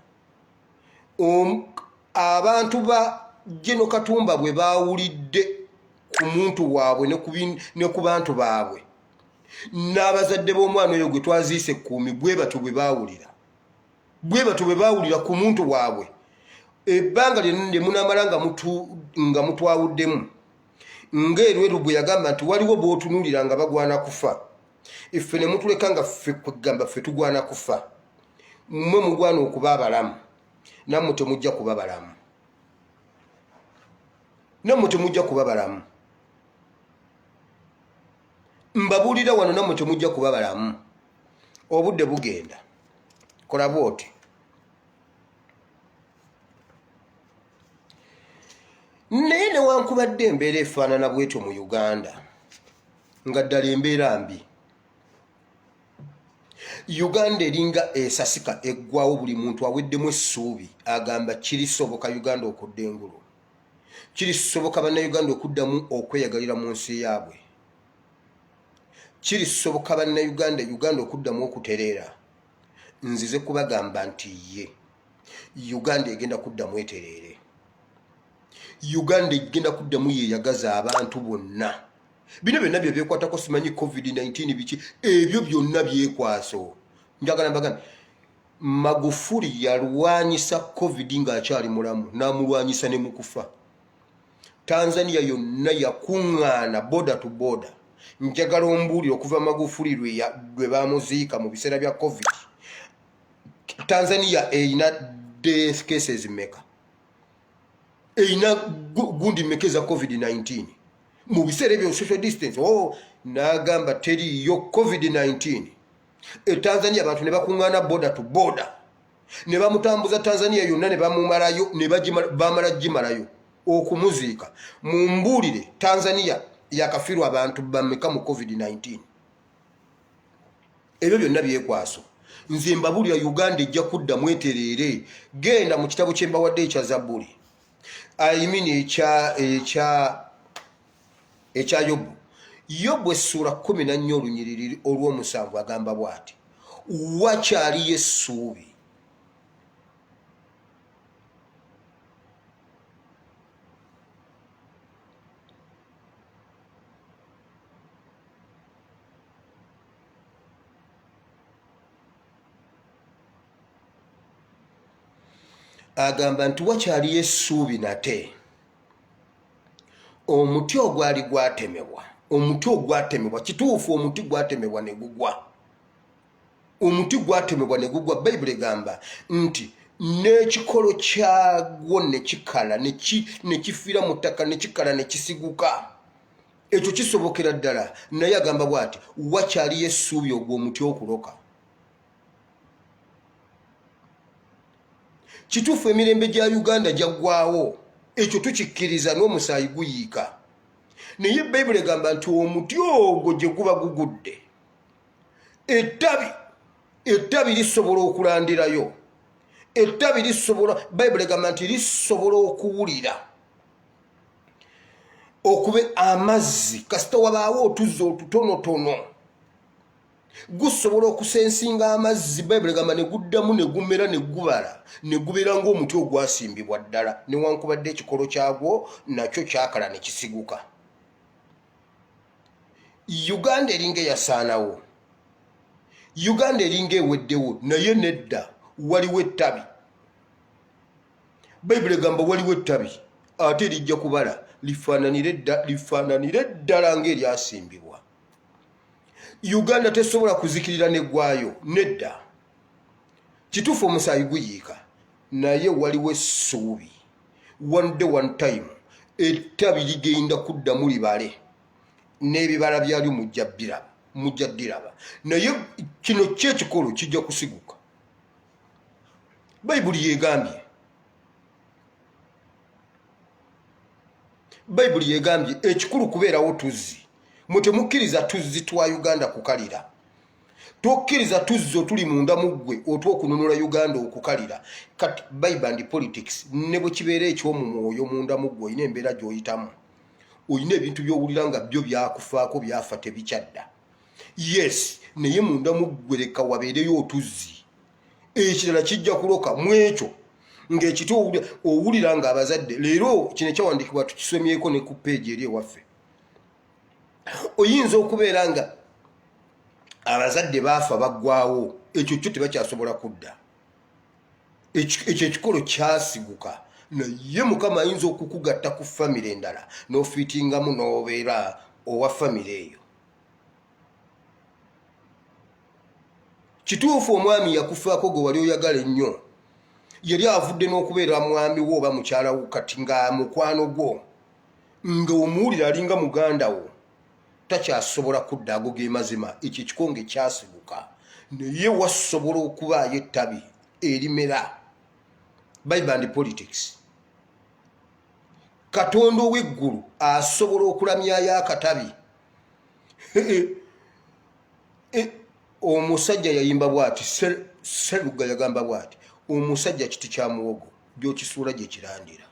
abantu ba Jeno Katumba bwe baawulidde ku muntu waabwe ne ku bantu baabwe n'abazadde b'omwana oyo gwe twaziise ekkuumi bwe batyo bwe baawulira ku muntu waabwe ebbanga lye munaamala nga mutwawuddemu ng'erweru bwe yagamba nti waliwo b'otunuulira nga bagwana kufa iffe ne mutuleka nga ffe kwegamba ffe tugwana kufa mmwe mugwana okuba abalamu nammwe temujja kuba balamu mbabuulira wano nammwe temujja kuba balamu obudde bugenda kola bw'oti naye newankubadde embeera efaanana bwetyo mu Uganda nga ddala embeera mbi Uganda eringa esasika eggwawo buli muntu aweddemu essuubi agamba kirisoboka Uganda okudda engulu kirisoboka bannayuganda okuddamu okweyagalira mu nsi yaabwe kirisoboka bannayuganda Uganda okuddamu okutereera nzize kubagamba nti ye Uganda egenda kuddamu etereere Uganda egenda kuddamu yeyagaza abantu bonna bino byonna bye byekwatako simanyi COVID-19 biki ebyo byonna byekwaso njagala mbagambe Magufuli yalwanyisa COVID ng'akyali mulamu n'amulwanyisa ne mu kufa Tanzania yonna yakuŋŋaana border to border njagala ombuulire okuva Magufuli lwe bamuziika mu biseera bya COVID Tanzania eyina death cases meka eyina gundi mekeza COVID-19 mu biseera ebyo social distance n'agamba teriyo COVID-19 Tanzania abantu ne bakuŋŋaana border to border ne bamutambuza Tanzania yonna ne bamumalayo ne bamala gimalayo okumuziika mumbuulire Tanzania yakafiirwa abantu bameka mu COVID-19 ebyo byonna byekwaso nze mbabulira Uganda ejja kudda mweterere genda mu kitabo kye mbawadde ekya Zabbuli ayimini ekya Yobu essula 14 olunyiriri olw'omusanvu agamba bw'ati wakyaliyo essuubi agamba nti wakyaliyo essuubi nate omuti ogwali gwatemebwa kituufu omuti gwatemebwa ne gugwa Bayibuli egamba nti n'ekikolo kyagwo ne kikala ne kifiira mu ttaka ne kikala ne kisiguka ekyo kisobokera ddala naye agamba bw'ati wakyaliyo essuubi ogwo omuti okuloka kituufu emirembe gya Uganda gyaggwaawo ekyo tukikkiriza n'omusaayi guyiika naye Bayibuli egamba nti omuti ogwo gye guba gugudde ettabi lisobola okulandirayo ettabi lisobola Bayibuli egamba nti lisobola okuwulira okube amazzi kasita wabaawo otuzzi otutonotono gusobola okusensinga amazzi Bayibuli egamba ne guddamu ne gumera ne gubala ne gubeera ng'omuti ogwasimbibwa ddala newankubadde ekikolo kyagwo nakyo kyakala ne kisiguka Uganda eringa eyasaanawo Uganda eringa eweddewo naye nedda waliwo ettabi Bayibuli egamba waliwo ettabi ate lijja kubala lifaananire ddala ng'eryasimbibwa Uganda tesobola kuzikirira neggwaayo nedda kituufu omusaayi guyiika naye waliwo essuubi one day one time ettabi ligenda kuddamu libale n'ebibala byalyo mujja ddiraba naye kino kyekikolo kijja kusiguka Bayibuli yegambye ekikulu kubeerawo tuzzi mutemukkiriza tuzzi twa Uganda kukalira tokkiriza tuzzi otuli munda mu ggwe otw'okununula Uganda okukalira kati Bible and politics ne bwe kibeera ekyomu mwoyo munda mu ggwe olina embeera gy'oyitamu olina ebintu by'owulira nga byo byakufaako byafa tebikyadda yes naye munda mu ggwe leka wabeereyo otuzzi ekirala kijja kuloka mu ekyo ng'ekiti owulira nga abazadde leero kino ekyawandiikibwa tukisomyeko ne ku peegi eri ewaffe oyinza okubeera nga abazadde baafa baggwaawo ekyo kyo tebakyasobola kudda ekyo ekikolo kyasiguka naye Mukama ayinza okukugatta ku famire endala n'ofiitingamu n'obeera owa famire eyo kituufu omwami yakufaako gwe wali oyagala ennyo yali avudde n'okubeera mwami wo oba mukyala wo kati nga mukwano gwo nga omuwulira alinga muganda wo takyasobola kudda ago ge mazima ekyo ekikonge kyasiguka naye wasobola okubaayo ettabi erimera Bible and politics Katonda ow'eggulu asobola okulamyayo akatabi omusajja yayimba bw'ati Sserugga yagamba bw'ati omusajja kiti kya muwogo gy'okisuula gye kirandira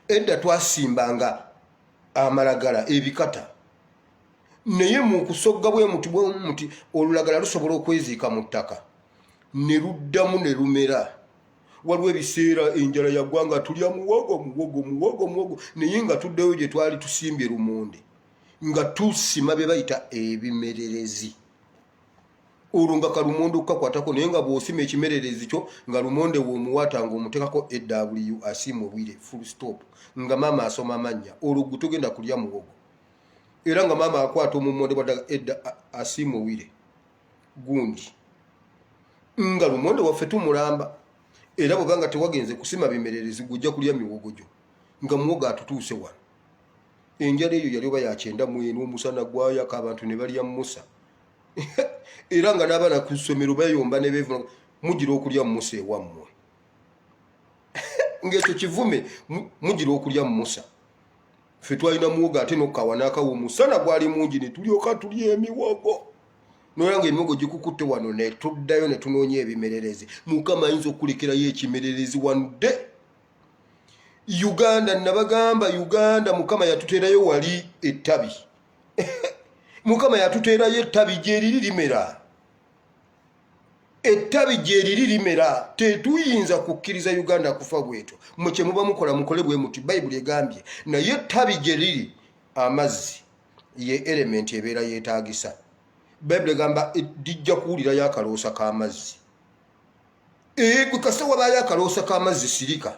edda twasimbanga amalagala ebikata naye mu kusogga bwe muti olulagala lusobola okweziika mu ttaka ne luddamu ne lumera waliwo ebiseera enjala yagwanga tulya muwogo naye nga tuddeyo gye twali tusimbye lumonde nga tusima bye bayita ebimererezi olwo nga kalumonde okukakwatako naye nga bw'osima ekimererezi kyo nga lumonde w'omuwaata ng'omutekako ew asiima obwire full stop nga maama asoma amannya olwo gwe togenda kulya muwogo era nga maama akwata omumonde bwadaga edda asiima obwire gundi nga lumonde waffe tumulamba era bwebanga tewagenze kusima bimererezi gujja kulya miwogo gyo nga muwogo atutuuse wano enjala eyo yali oba yakyenda mwenu omusana gwayaka abantu ne balya musa era nga n'abaana ku ssomero bayomba ne beevuna mugira okulya musa ewammwe ng'ekyo kivume mugira okulya musa ffe twalina muwogo ate nokkawanakawo omusana gwali mungi ne tulyoka tulya emiwogo noyanga emiwogo gikukutte wano ne tuddayo ne tunoonya ebimererezi. Mukama ayinza okulekerayo ekimererezi wanudde. Uganda nabagamba Uganda Mukama yatuteerayo wali ettabi. Mukama yatuteerayo ettabi gyeriri limera. Ettabi gyeriri limera. Tetuyinza kukkiriza Uganda kufa bweto. Mwe kye muba mukola mukole bwe muti. Bayibuli egambye naye ettabi gyeriri amazzi ye element ebeera yeetaagisa. Bayibuli egamba dijja kuwulirayo akaloosa k'amazzi. Gwe kasita wabaayo akaloosa k'amazzi sirika.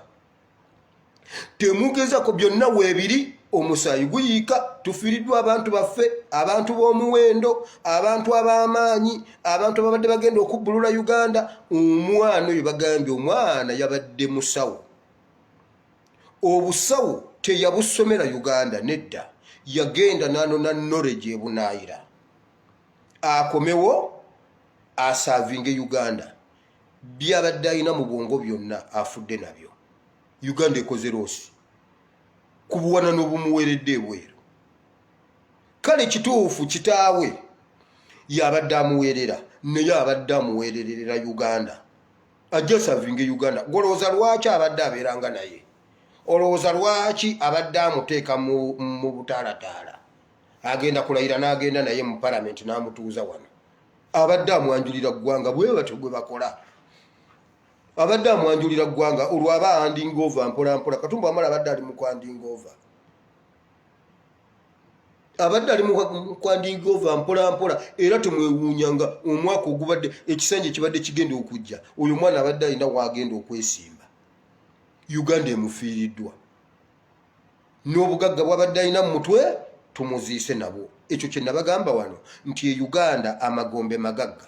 Temugezako byonna weebiri omusaayi guyiika. Tufiiriddwa abantu baffe, abantu b'omuwendo, abantu ab'amaanyi, abantu ababadde bagenda okubbulula Uganda. Omwana oyo bagambye omwana yabadde musawo. Obusawo teyabusomera Uganda nedda. Yagenda n'anona knowledge ebunaayira. Akomewo asaavinge Uganda. Byabadde alina mu bwongo byonna afudde nabyo. Uganda ekoze loosi kubuwana n'obumuweeredde ebweru. Kale kituufu kitaawe yabadde amuweerera naye abadde amuweererera Uganda. Ajja savinge Uganda. Golowooza lwaki abadde abeeranga naye? Olowooza lwaki abadde amuteeka mu butaalataala? Agenda kulayira n'agenda naye mu palamenti n'amutuuza wano. Abadde amwanjulira ggwanga bwe batyo gwe bakola. Abadde amwanjulira ggwanga olwo aba handing over mpola mpola. Katumba Wamala abadde ali mu handing over. Abadde ali mu handing over mpola mpola era temwewuunyanga omwaka ogubadde ekisanja kibadde kigenda okujja. Oyo mwana abadde alina wagenda okwesimba. Uganda emufiiriddwa. N'obugagga bwabadde alina mu mutwe tumuziise nabo. Ekyo kye nabagamba wano nti Uganda amagombe magagga.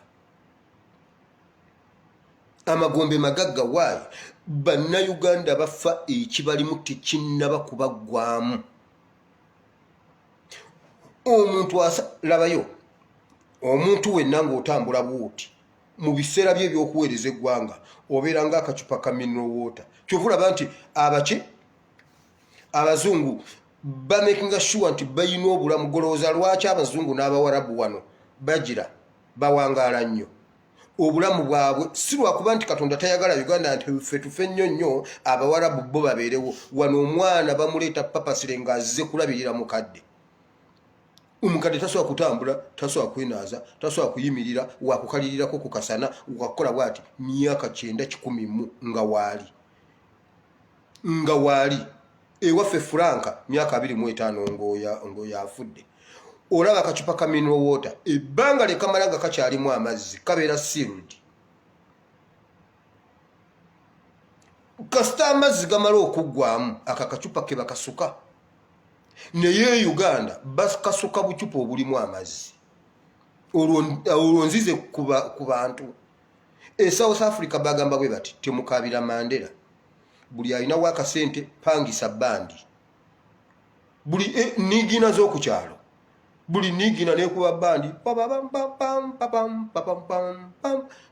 Amagombe magagga waayi bannayuganda bafa ekibalimu tekinnaba kubaggwamu. Omuntu labayo omuntu wenna ng'otambula bw'oti mu biseera bye ebyokuweereza eggwanga obeera ng'akacupa ka mineral water. Kyovulaba nti abazungu bamakinga sure nti bayina obulamu. Golowooza lwaki abazungu n'abawarabu wano bagira bawangaala nnyo obulamu bwabwe? Si lwakuba nti Katonda tayagala Uganda nti ffe tufe nnyo nnyo abawarabu bo babeerewo. Wano omwana bamuleeta papasire ng'azze kulabirira mukadde. Omukadde tasobola kutambula, tasobola kwenaaza, tasobola kuyimirira, wakukalirirako ku kasana, wakukola bw'ati myaka 9-10 nga waali. Ewaffe Franka myaka 25 ng'oyo afudde. Olaba akacupa ka mineral water ebbanga lyekamala nga kakyalimu amazzi kabeera sealed. Kasita amazzi gamala okuggwamu akakacupa ke bakasuka. Naye Uganda bakasuka bucupa obulimu amazzi. Olwo nzize ku bantu. South Africa bagamba bwe bati temukaabira Mandela. Buli alina wakasente pangisa bandi. Buli nigina z'oku kyalo. Buli nigina nekuba bandi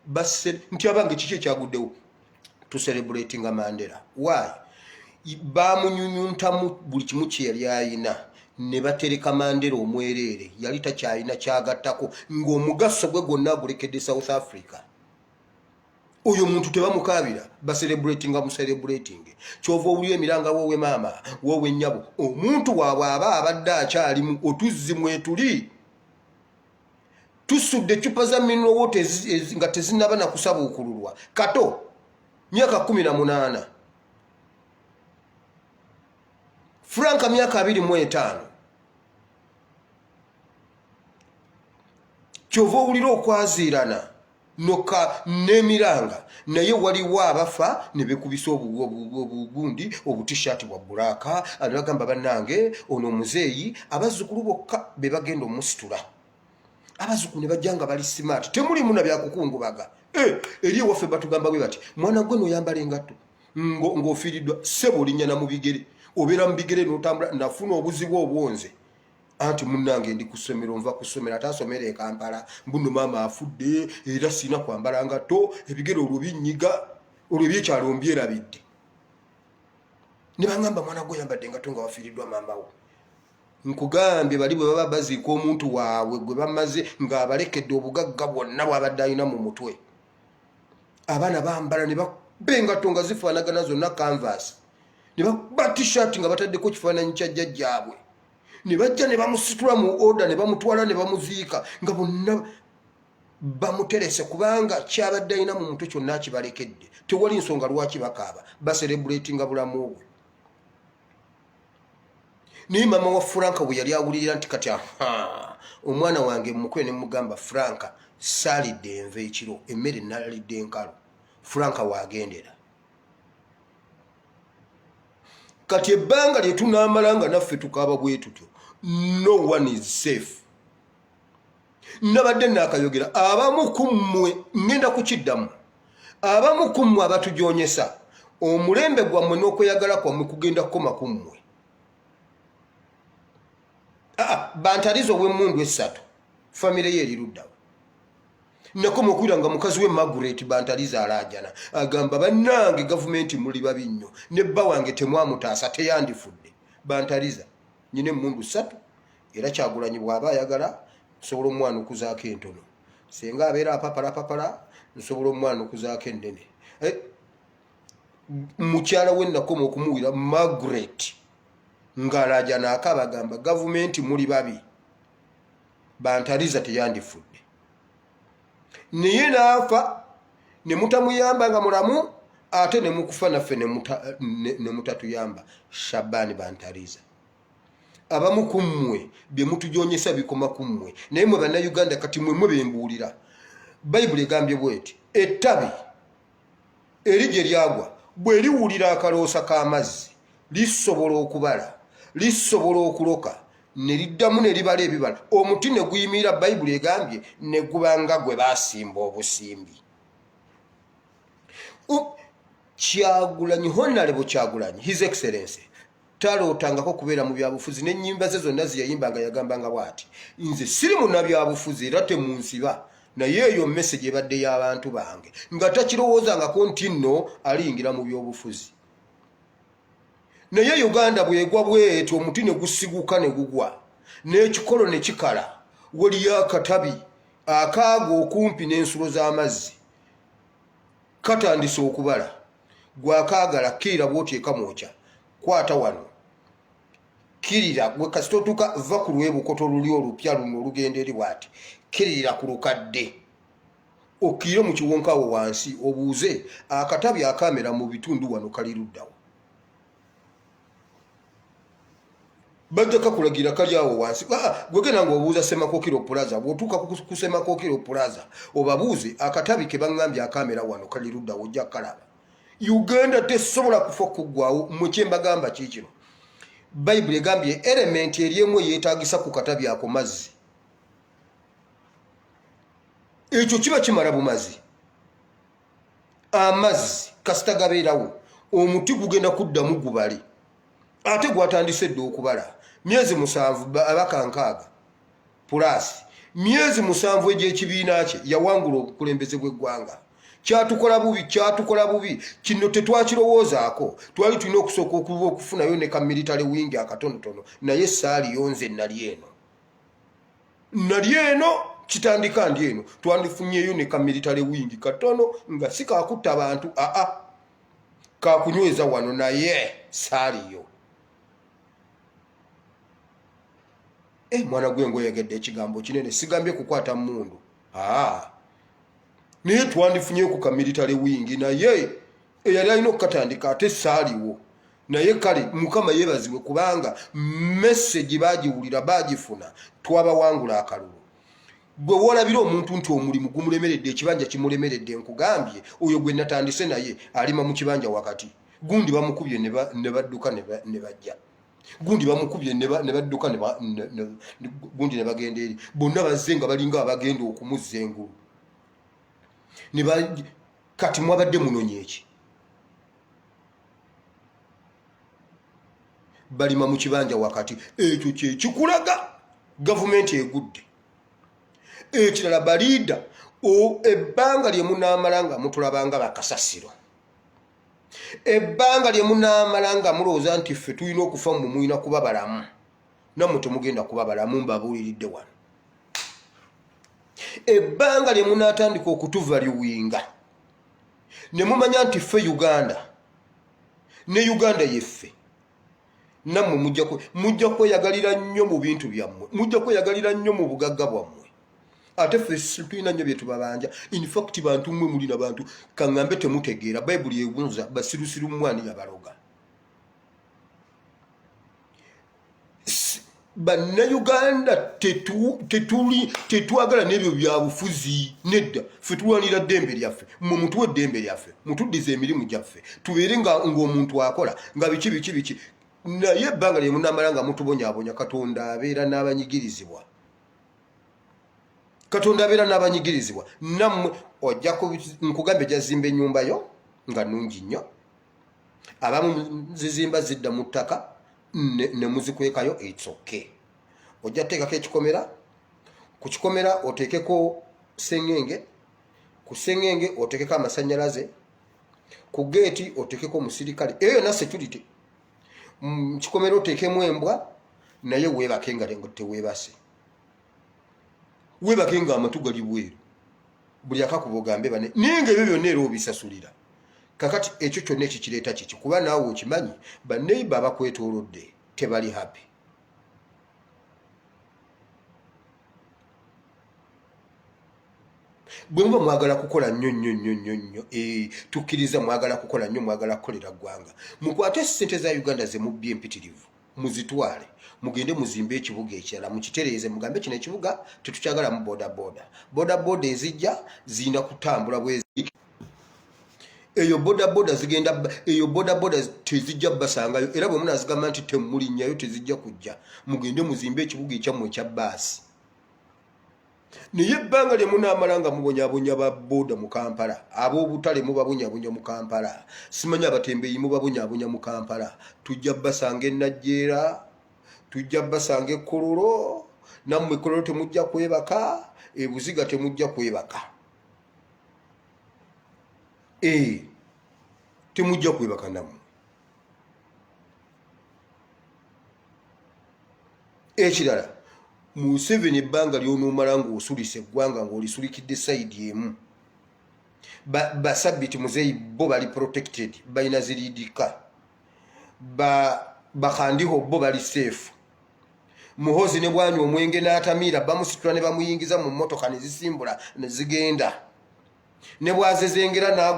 basse nti abange kiki ekyaguddewo to celebrating Mandela. Why? Bamunyunyuntamu buli kimu kye yali ayina ne batereka Mandela omwereere. Yali takyalina kyagattako ng'omugaso gwe gwonna agulekedde South Africa. Oyo muntu tebamukaabira mu celebrating. Kyova owulira emiranga wowe maama wowe nnyabo omuntu waabwe aba abadde akyalimu otuzzi mwetuli. Tusudde cupa za mineral water nga tezinnaba na kusabuukululwa. Kato myaka 18. Franka myaka 25. Kyova owulira okwaziirana noka n'emiranga naye waliwo abafa ne bekubisa obugundi obutishaati bwa bulaka. Abagamba bannange ono omuzeeyi abazzukulu bokka be bagenda omusitula. Abazzukulu ne bajja nga bali smart temulimu na byakukungubaga. Eri ewaffe batugamba bwe bati mwana gwe n'oyambala engatto ng'ofiiriddwa ssebo linnyana mu bigere. Obeera mu bigere n'otambula nafuna obuzibu obwonze. Anti munnange ndi ku ssomero nva ku ssomero atasomera e Kampala mbuno maama afudde era sina kwambala ngatto ebigere olwo binnyiga olwo ebyekyalo mbyerabidde. Ne bangamba mwana gwe yambadde engatto nga wafiiriddwa maama wo. nkugambye bali bwe baba baziika omuntu waabwe gwe bamaze ng'abalekedde obugagga bwonna bw'abadde alina mu mutwe abaana bambala ne babengato nga zifaanagana zonna canvas ne bakuba t-shirt nga bataddeko kifaananyi kya jjajjaabwe ne bajja ne bamusitula mu order ne bamutwala ne bamuziika nga bonna bamuterese kubanga kyabadde alina mu mutwe kyonna akibalekedde tewali nsonga lwaki bakaaba baserebulatinga bulamu bwe naye mama wa Franka bwe yali awulirira nti kati omwana wange mukwe ne mugamba Franka saalidde enva ekiro emmere nalidde enkalu Franka waagendera kati ebbanga lye tunaamala nga naffe tukaaba bwe tutyo no one is safe nabadde naakayogera abamu ku mmwe ngenda kukiddamu abamu ku mmwe abatujoonyesa omulembe gwammwe n'okweyagala kwammwe kugenda kukoma ku mmwe bantalizo w'emmundu essatu famire ye eriruddawo nakoma okuwira nga mukazi we Margaret bantaliza alaajana agamba bannange gavumenti muli babi nnyo ne bba wange temwamutaasa teyandifudde bantaliza nyina emmundu ssatu era Kyagulanyi bw'aba ayagala nsobola omwana okuzaako entono senga abeera apapalapapala nsobola omwana okuzaako ennene mukyala we nakoma okumuwira Margaret ng'alaajana akabagamba gavumenti muli babi bantaliza teyandifudde naye naafa ne mutamuyamba nga mulamu ate ne mukufa naffe ne mutatuyamba Shabani bantaliza abamu ku mmwe bye mutujoonyesa bikoma ku mmwe naye mwe bannayuganda kati mwe bembuulira bayibuli egambye bweti ettabi eri gye lyagwa bwe liwulira akaloosa k'amazzi lisobola okubala lisobola okuloka ne liddamu ne libala ebibala omuti ne guyimirira bayibuli egambye ne gubanga gwe baasimba obusimbi Kyagulanyi Honorable Kyagulanyi His Excellency talootangako kubeera mu byabufuzi n'ennyimba ze zonna ziyayimbanga yagambanga bw'ati nze siri munnabyabufuzi era temunsiba naye eyo message ebadde y'abantu bange nga takirowoozangako nti nno aliyingira mu byobufuzi naye Uganda bwegwa bwetyo omuti ne gusiguka ne gugwa n'ekikolo ne kikala waliyo akatabi akaago okumpi n'ensulo z'amazzi katandise okubala gwakaagala kirira bw'oteeka mwokya kwata wano kirira gwe kasitotuka va ku lw'ebukoto luli olupya luno olugenda eri bw'ati kirira ku lukadde okire mu kiwonkawo wansi obuuze akatabi akamera mu bitundu wano kali luddawo bajja kakulagira kali awo wansi gwegenda ng'obuuza Semakokiro Plaza bw'otuuka ku Semakokiro Plaza obabuuze akatabi ke baŋŋambye akamera wano kali luddawo ojja kalaba Uganda tesobola kufa kuggwawo mu kye mbagamba kiikino bayibuli egambye elementi eri emu yeetaagisa ku katabi ako mazzi ekyo kiba kimala bumazi amazzi kasita gabeerawo omuti gugenda kuddamu gubale ate gwatandise dde okubala myezi 7 abakankaaga pulasi myezi 7 egy'ekibiina kye yawangula obukulembeze bw'eggwanga kyatukola bubi kino tetwakirowoozaako twali tulina okusooka okufunayo ne kamilitale wingi akatonotono naye saaliyo nze nali eno kitandika ndi eno twandifunyeyo ne kamilitale wingi katono nga si kakutta abantu kakunyweza wano naye saaliyo mwana gwengo yegedde ekigambo kinene sigambye kukwata mundu naye twandifunyeyo ku kamilitale wingi naye eyali alina okukatandika ate saaliwo naye kale mukama yeebazibwe kubanga message bagiwulira bagifuna twabawangula akalulu gwe wolabira omuntu nti omulimu gumulemeredde ekibanja kimulemeredde nkugambye oyo gwe natandise naye alima mu kibanja wakati gundi bamukubye ne badduka ne bajja gundi bamukubye ne badduka gundi ne bagenda eri bonna bazze nga balinga abagenda okumuzza engulu kati mwabadde munonye eki balima mu kibanja wakati ekyo kye kikulaga gavumenti egudde ekirala baliida ebbanga lye munaamala nga mutulabanga bakasasiro ebbanga lye munaamala nga mulowooza nti ffe tulina okufa mu mwina kuba balamu nammwe temugenda kuba balamu mbabuuliridde wano. Ebbanga lye munaatandika okutuva liwinga ne mumanya nti ffe Uganda ne Uganda yeffe, nammwe mujja kweyagalira nnyo mu bintu byammwe, mujja kweyagalira nnyo mu bugagga bwammwe. Ate ffe tulina nnyo bye tubabanja. In fact bantu mmwe mulina bantu kaŋŋambe temutegeera. Bayibuli ebuuza basirusiru mwani yabaloga. Bannayuganda tetwagala n'ebyo byabufuzi nedda. Ffe tulwanira ddembe lyaffe, mmwe mutuwe eddembe lyaffe, mutuddize emirimu gyaffe, tubeere ng'omuntu akola nga biki. Naye ebbanga lye munamala nga mutubonyaabonya, Katonda abeera n'abanyigirizibwa. Katonda abeera n'abanyigirizibwa. Nammwe ojja nkugambe jazimba ennyumba yo nga nnungi nnyo. Abamu zizimba zidda mu ttaka ne muzikwekayo, it's okay. Ojja teekako ekikomera, ku kikomera oteekeko sengenge, ku sengenge oteekeko amasannyalaze, ku geeti oteekeko omusirikale, eyo yonna security. Kikomera oteekemu embwa, naye weebake nga teweebase. Weebake nga amatu gali bweru, buli akakuba ogambe bane, naye nga ebyo byonna era obisasulira. Kakati ekyo kyonna ekikireeta kiki? Kuba naawe okimanyi banneiba abakwetoolodde tebali happy. Bwe muba mwagala kukola nnyo, tukkiriza mwagala kukola nnyo, mwagala kukolera ggwanga, mukwate ssente za Uganda ze mubbye empitirivu, muzitwale, mugende muzimbe ekibuga ekirala, mukitereeze, mugambe kino ekibuga tetukyagalamu bodaboda. Bodaboda ezijja zirina kutambula bwezi. Eyo bodaboda tezijja basangayo, era bwe munazigamba nti temulinnyayo tezijja kujja. Mugende muzimbe ekibuga ekyammwe ekya baasi. Naye ebbanga lye munaamala nga mubonyaabonya ba boda mu Kampala, ab'obutale mubabonyabonya mu Kampala, simanyi abatembeeyi mubabonyabonya mu Kampala, tujja basanga e Najjeera, tujja basanga e Kololo, nammwe Kololo temujja kwebaka, e Buziga temujja kwebaka. Temujja kwebaka nammwe. Ekirala, Museveni ebbanga ly'onoomala ng'osulisa eggwanga ng'olisulikidde sayidi emu, Bassabiti Muzeeyi bo bali protected, balina ziriidika, Bakandiho bo bali safe, Muhoozi ne bwanywa omwenge n'atamiira bamusitula ne bamuyingiza mu mmotoka ne zisimbula ne zigenda. Ne bwazezengera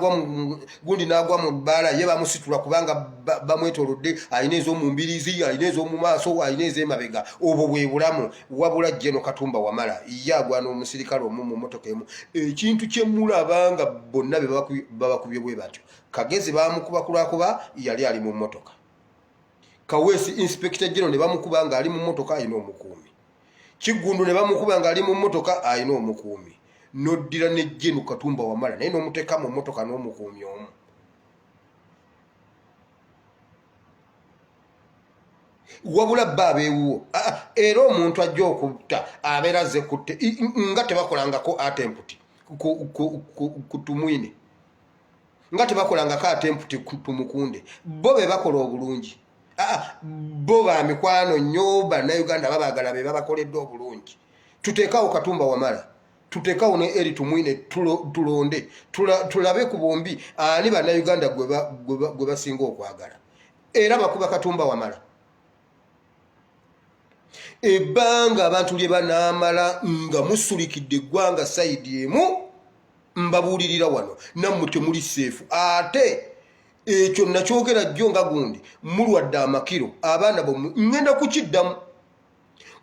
gundi n'agwa mu bbaala, ye bamusitula kubanga bamwetoolodde, alina ez'omu mbiriizi, alina ez'omu maaso, alina ez'emabega. Obwo bwe bulamu. Wabula Jeno Katumba Wamala ye agwa n'omusirikale omu mu mmotoka emu. Ekintu kye mulaba nga bonna babakubye bwe batyo. Kagezi bamukuba kulwakuba yali ali mu mmotoka. Kaweesi Inspector General ne bamukuba nga ali mu mmotoka alina omukuumi. Kiggundu ne bamukuba nga ali mu mmotoka alina omukuumi. Noddira ne Jeno Katumba Wamala naye n'omuteeka mu mmotoka n'omukuumi omu. Wabula bba abeewuwo. Era omuntu ajja okutta abeera azze kutte nga tebakolangako attempt ku Tumwine, nga tebakolangako attempt ku Tumukunde. Bo be bakola obulungi. Bo ba mikwano nnyo, bannayuganda babaagala be babakoledde obulungi. Tuteekawo Katumba Wamala, tuteekawo ne Eri Tumwine, tulonde tulabe ku bombi ani bannayuganda gwe basinga okwagala, era bakuba Katumba Wamala. Ebbanga abantu lye banaamala nga musulikidde eggwanga sayidi emu, mbabuulirira wano nammwe temuli seefu. Ate ekyo nakyogera jjo nga gundi mulwadde amakiro, abaana bommwe ŋŋenda kukiddamu,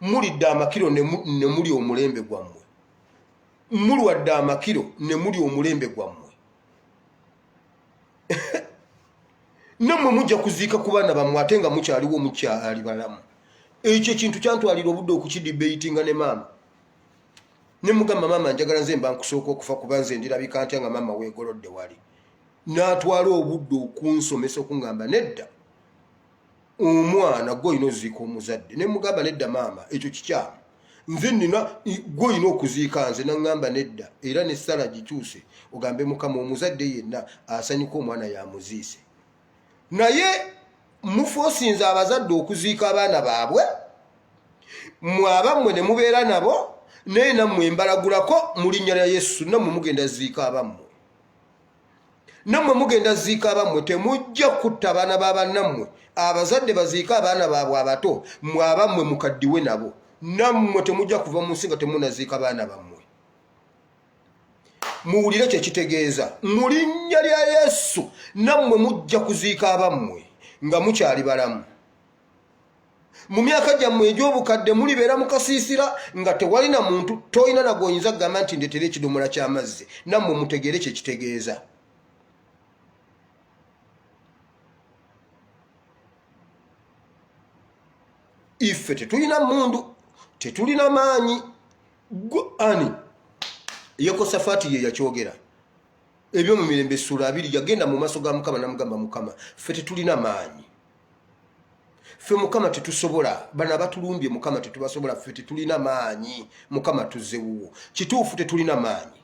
mulidde amakiro ne muli omulembe gwammwe, mulwadde amakiro ne muli omulembe gwammwe. Nammwe mujja kuziika ku baana bammwe ate nga mukyaliwo mukyali balamu. Ekyo ekintu kyantwalira obudde okukidibeyitinga ne maama. Ne mugamba maama njagala nze mba nkusooka okufa kuba nze ndirabika ntya nga maama weegolodde wali. N'atwala obudde okunsomesa okuŋŋamba nedda, omwana gwe olina oziika omuzadde. Ne mugamba nedda maama, ekyo kikyamu. Nze nina gwe olina okuziika nze. Naŋŋamba nedda, era n'essala gikyuse ogambe Mukama omuzadde yenna asanyuka omwana yamuziise. Naye mufoosinze abazadde okuziika abaana baabwe Mwabamwe ne mubeera nabo naye nammwe mbalagulako mu linnya lya Yesu nammwe mugenda ziika abammwe. Nammwe mugenda ziika abammwe temujja kutta abaana b'abannammwe. Abazadde baziika abaana baabwe abato mwabammwe mukaddiwe nabo. Nammwe temujja kuva mu nsi nga temunaziika baana bammwe. Muwulire kye kitegeeza mu linnya lya Yesu nammwe mujja kuziika abammwe nga mukyali balamu. Mu myaka gyammwe egy'obukadde mulibeera mu kasiisira nga tewalina muntu toyina nagwoyinza kugamba nti ndeetera ekidomola ky'amazzi. Nammwe mutegeere kye kitegeeza. Ife tetulina mundu, tetulina maanyi. Ani Yekosafaati ye yakyogera ebyo mu Mirembe Essula 2 yagenda mu maaso ga Mukama namugamba Mukama ffe tetulina maanyi. Ffe Mukama tetusobola, bana batulumbye Mukama tetubasobola, ffe tetulina maanyi. Mukama tuzewuwo. Kituufu tetulina maanyi.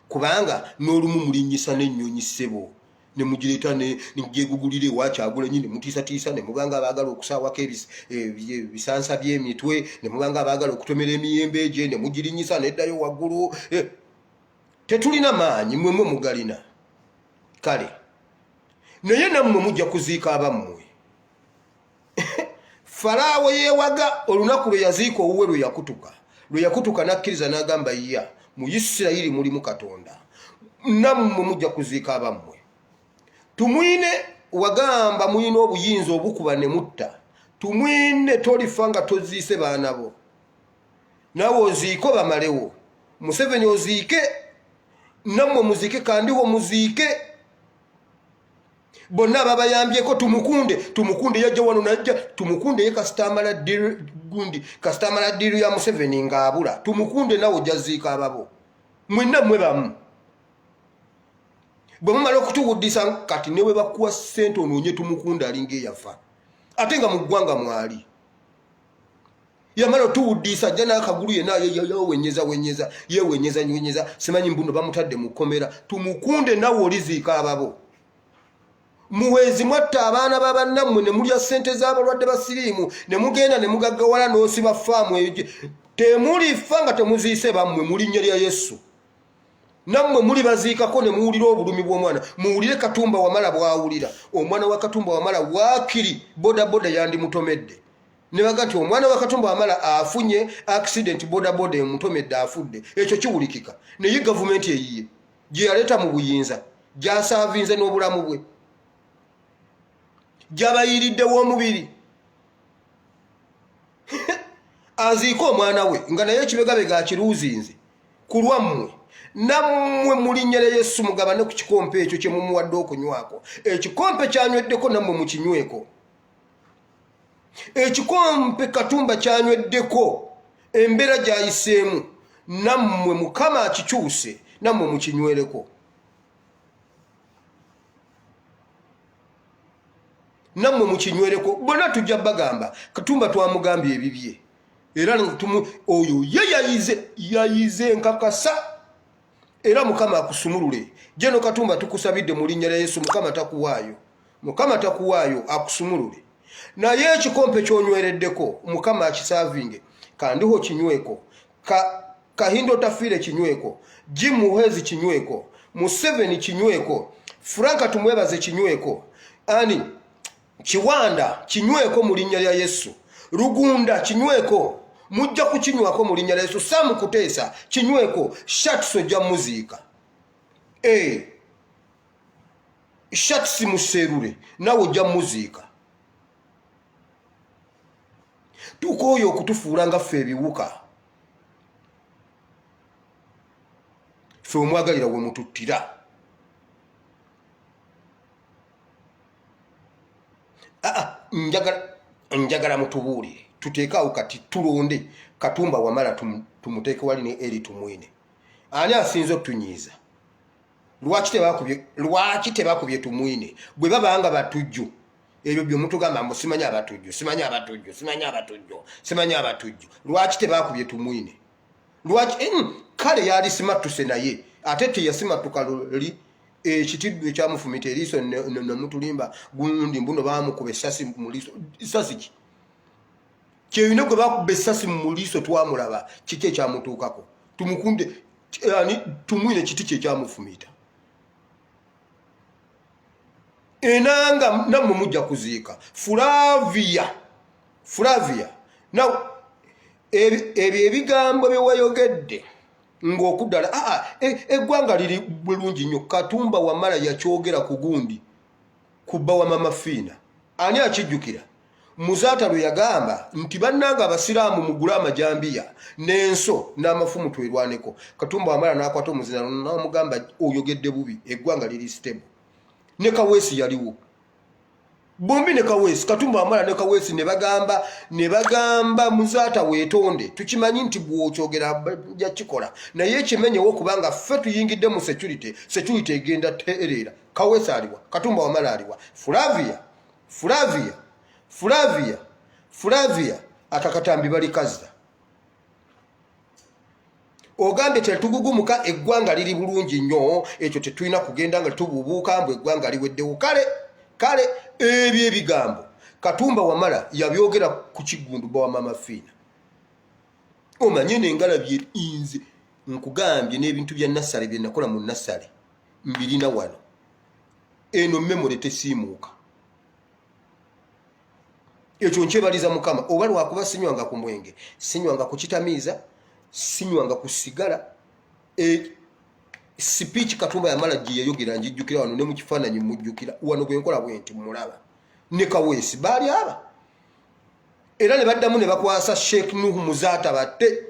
Kubanga n'olumu mulinnyisa n'ennyonyi ssebo ne mugireeta ne gyegugulire wakyagula nyine mutiisatiisa ne mubanga abaagala okusaawako ebisansa by'emitwe ne mubanga abaagala okutomera emiyembe gye ne mugirinnyisa neddayo waggulu. Tetulina maanyi, mmwe mugalina. Kale naye nammwe mujja kuziika abammwe. Falaawo yeewaga olunaku lwe yaziika owuwe lwe yakutuka n'akkiriza n'agamba ya mu Isirayiri mulimu Katonda. Nammwe mujja kuziika abammwe. Tumwine wagamba muyina obuyinza obukuba ne mutta. Tumwine tolifa nga toziise baana bo. Nawe oziike bamalewo. Museveni oziike, nammwe muziike kandiwo muziike. Bonna babayambyeko tumukunde yajja wano najja tumukunde ye Kastamala ddiru ya Museveni ng'abula. Tumukunde nawe ojja ziika ababo. Mwenna mmwe bamu. Bwe mumala okutuwuddisa kati ne we bakuwa ssente onoonye tumukunde alinga eyafa. Ate nga mu ggwanga mwali. Yamala otuwuddisa ajja n'akagulu yenna yewenyeza simanyi mbuno bamutadde mu kkomera. Tumukunde nawe oliziika ababo. Muwezi mwatta abaana b'abannammwe ne mulya ssente z'abalwadde basiriimu ne mugenda ne mugaggawala n'osiba faamu eyo. Temulifa nga temuziise bammwe mu linnya lya Yesu. Nammwe muli baziikako ne muwulira obulumi bw'omwana. Muwulire Katumba Wamala bw'awulira. Omwana wa Katumba Wamala waakiri bodaboda yandimutomedde. Ne baga nti omwana wa Katumba Wamala afunye accident bodaboda emutomedde afudde. Ekyo kiwulikika. Naye gavumenti eyiye gye yaleeta mu buyinza gy'asaavinze n'obulamu bwe. Gyabayiriddewo omubiri. Aziika omwana we nga naye ekibegabega akiruuzinze ku lwammwe. Nammwe mu linnya lya Yesu mugabane ku kikompe ekyo kye mumuwadde okunywako. Ekikompe kyanyweddeko nammwe mukinyweko. Ekikompe Katumba kyanyweddeko embeera gy'ayiseemu nammwe Mukama akikyuse nammwe mukinywereko. Nammwe mukinywereko. Bonna tujja bagamba Katumba twamugambye ebibye. Era oyo ye yayize nkakasa. Era Mukama akusumulule. Jeno Katumba tukusabidde mu linnya lya Yesu Mukama takuwaayo. Mukama takuwaayo akusumulule. Naye ekikompe ky'onywereddeko Mukama akisaavinge. Kandiho kinyweko. Kahindo Tafiire kinyweko. Jim Muhezi kinyweko. Museveni kinyweko. Franka tumwebaze kinyweko. Ani Kiwanda kinyweko mu linnya lya Yesu. Rugunda kinyweko. Mujja kukinywako mu linnya lya Yesu. Samu Kuteesa kinyweko. Shatso jja muziika. Shatsi Muserure nawe ojja muziika. Tukoyo okutufuula nga ffe ebiwuka. Ffe omwagalira we mututtira. Njagala mutubuulire. Tuteekaawo kati tulonde Katumba Wamala tumuteeke wali ne eri tumwine. Ani asinze otunyiiza? Lwaki tebakubye tumwine? Bwe babanga batujju. Ebyo byo mutugamba mbu simanyi abatujju. Lwaki tebakubye tumwine? Lwaki kale yali simatuse naye. Ate teyasimatuka luli ekitiddu ekyamufumita eriiso ne mutulimba gundi mbuno baamukuba essasi mu liiso. Essasi ki? kyeyine gwe bakuba essasi mu liiso twamulaba kiki ekyamutuukako tumukunde yani tumwine kiti kye kyamufumiita enanga nammwe mujja kuziika Flavia now ebyo ebigambo bye wayogedde ng'okuddala eggwanga liri bulungi nnyo Katumba Wamala yakyogera ku gundi kubba wa Mama Fiina ani akijjukira Muzaata lwe yagamba nti bannanga abasiraamu mugule amajambiya n'enso n'amafumu twerwaneko Katumba Wamala n'akwata omuzina n'amugamba oyogedde bubi eggwanga liri stable ne Kaweesi yaliwo bombi ne Kaweesi Katumba Wamala ne Kaweesi ne bagamba Muzaata weetonde tukimanyi nti bw'okyogera jakikola naye ekimenyewo kubanga ffe tuyingidde mu security egenda tereera Kaweesi aliwa Katumba Wamala aliwa Flavia akakatambi bali kazza ogambye tetugugumuka eggwanga liri bulungi nnyo ekyo tetulina kugenda nga tububuuka mbu eggwanga liweddewo kale ebyo ebigambo Katumba Wamala yabyogera ku Kiggundu bwa Mama Fiina omanye nengalabye inze nkugambye n'ebintu bya Nassale bye nakola mu Nassale mbirina wano eno memory tesiimuuka ekyo nkyebaliza Mukama oba lwakuba sinywanga ku mwenge sinywanga ku kitamiiza sinywanga ku sigala speech Katumba Wamala gye yayogera njijjukira wano ne mu kifaananyi mujjukira wano bwe nkola bwenti mulaba ne Kaweesi baali aba era ne baddamu ne bakwasa Sheikh Nuhu Muzaata batte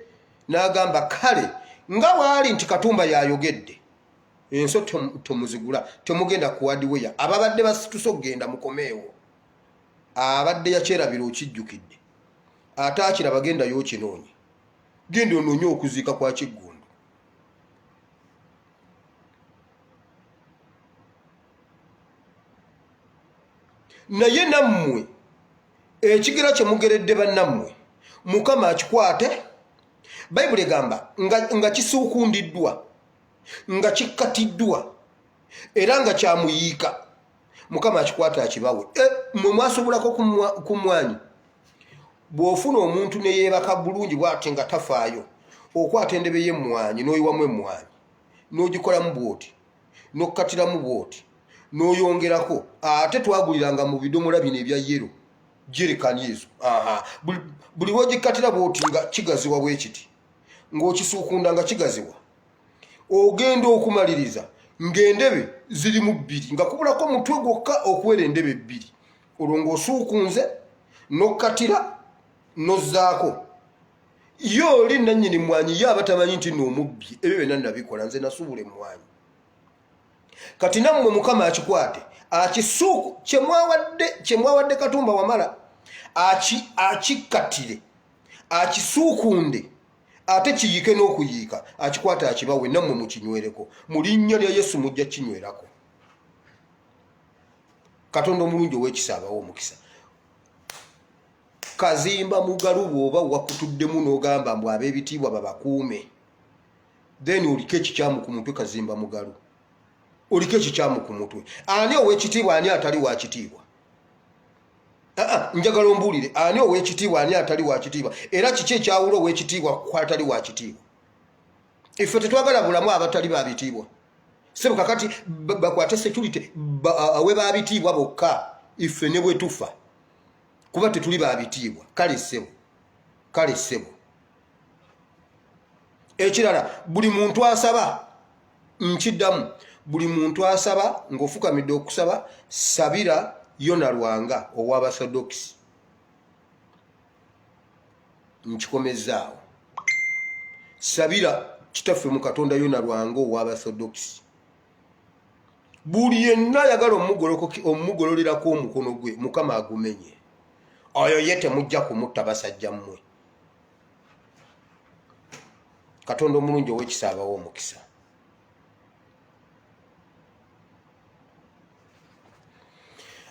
n'agamba kale nga waali nti Katumba yayogedde enso tomuzigula temugenda kuwadiweya ababadde basitusogenda mukomeewo abadde yakyerabira okijjukidde ate akiraba genda y'okinoonye genda onoonye okuziika kwa Kiggundu naye nammwe ekigera kye mugeredde bannammwe Mukama akikwate Bayibuli egamba nga kisuukundiddwa nga kikkatiddwa era nga kyamuyiika Mukama akikwate akibawe mwe mwasobulako ku mwanyi bw'ofuna omuntu ne yeebaka bulungi bw'ate nga tafaayo okwata endebe y'emmwanyi n'oyiwamu emmwanyi n'ogikolamu bw'oti n'okkatiramu bw'oti n'oyongerako ate twaguliranga mu bidomola bino ebya yero jerikani ezo buli lw'ogikkatira bw'oti nga kigaziwa bwe kiti ng'okisuukunda nga kigaziwa ogenda okumaliriza ng'endebe zirimu bbiri nga kubulako mutwe gwokka okuwera endebe bbiri olwo ng'osuukunze n'okkatira n'ozzaako ye oli nannyini mmwanyi ye aba tamanyi nti n'omubbi ebyo byonna nabikola nze nasuubula emmwanyi kati nammwe Mukama akikwate akisuuku kyemwawadde Katumba Wamala akikkatire akisuukunde ate kiyiike n'okuyiika akikwata akibawe nammwe mukinywereko mu linnya lya Yesu mujja kinywerako Katonda omulungi ow'ekisa abawo omukisa Kazimba Mugalu bw'oba wakutuddemu n'ogamba mbu ab'ebitiibwa babakuume then oliko ekikyamu ku mutwe Kazimba Mugalu oliko ekikyamu ku mutwe ani ow'ekitiibwa ani atali wa kitiibwa njagala ombuulire ani ow'ekitiibwa ani atali wa kitiibwa era kiki ekyawula ow'ekitiibwa ku atali wa kitiibwa ife tetwagala bulamu abatali ba bitiibwa sebo kakati bakwate security awe ba bitiibwa bokka ife ne bwe tufa kuba tetuli ba bitiibwa kale sebo ekirala buli muntu asaba nkiddamu buli muntu asaba ng'ofukamidde okusaba sabira Yona Lwanga ow'Abasodoksi nkikomezaawo sabira kitaffe mu Katonda Yona Lwanga ow'Abasodoksi buli yenna yagala omugololerako omukono gwe Mukama agumenye oyo ye temujja kumutta basajja mmwe Katonda omulungi ow'ekisa abawo omukisa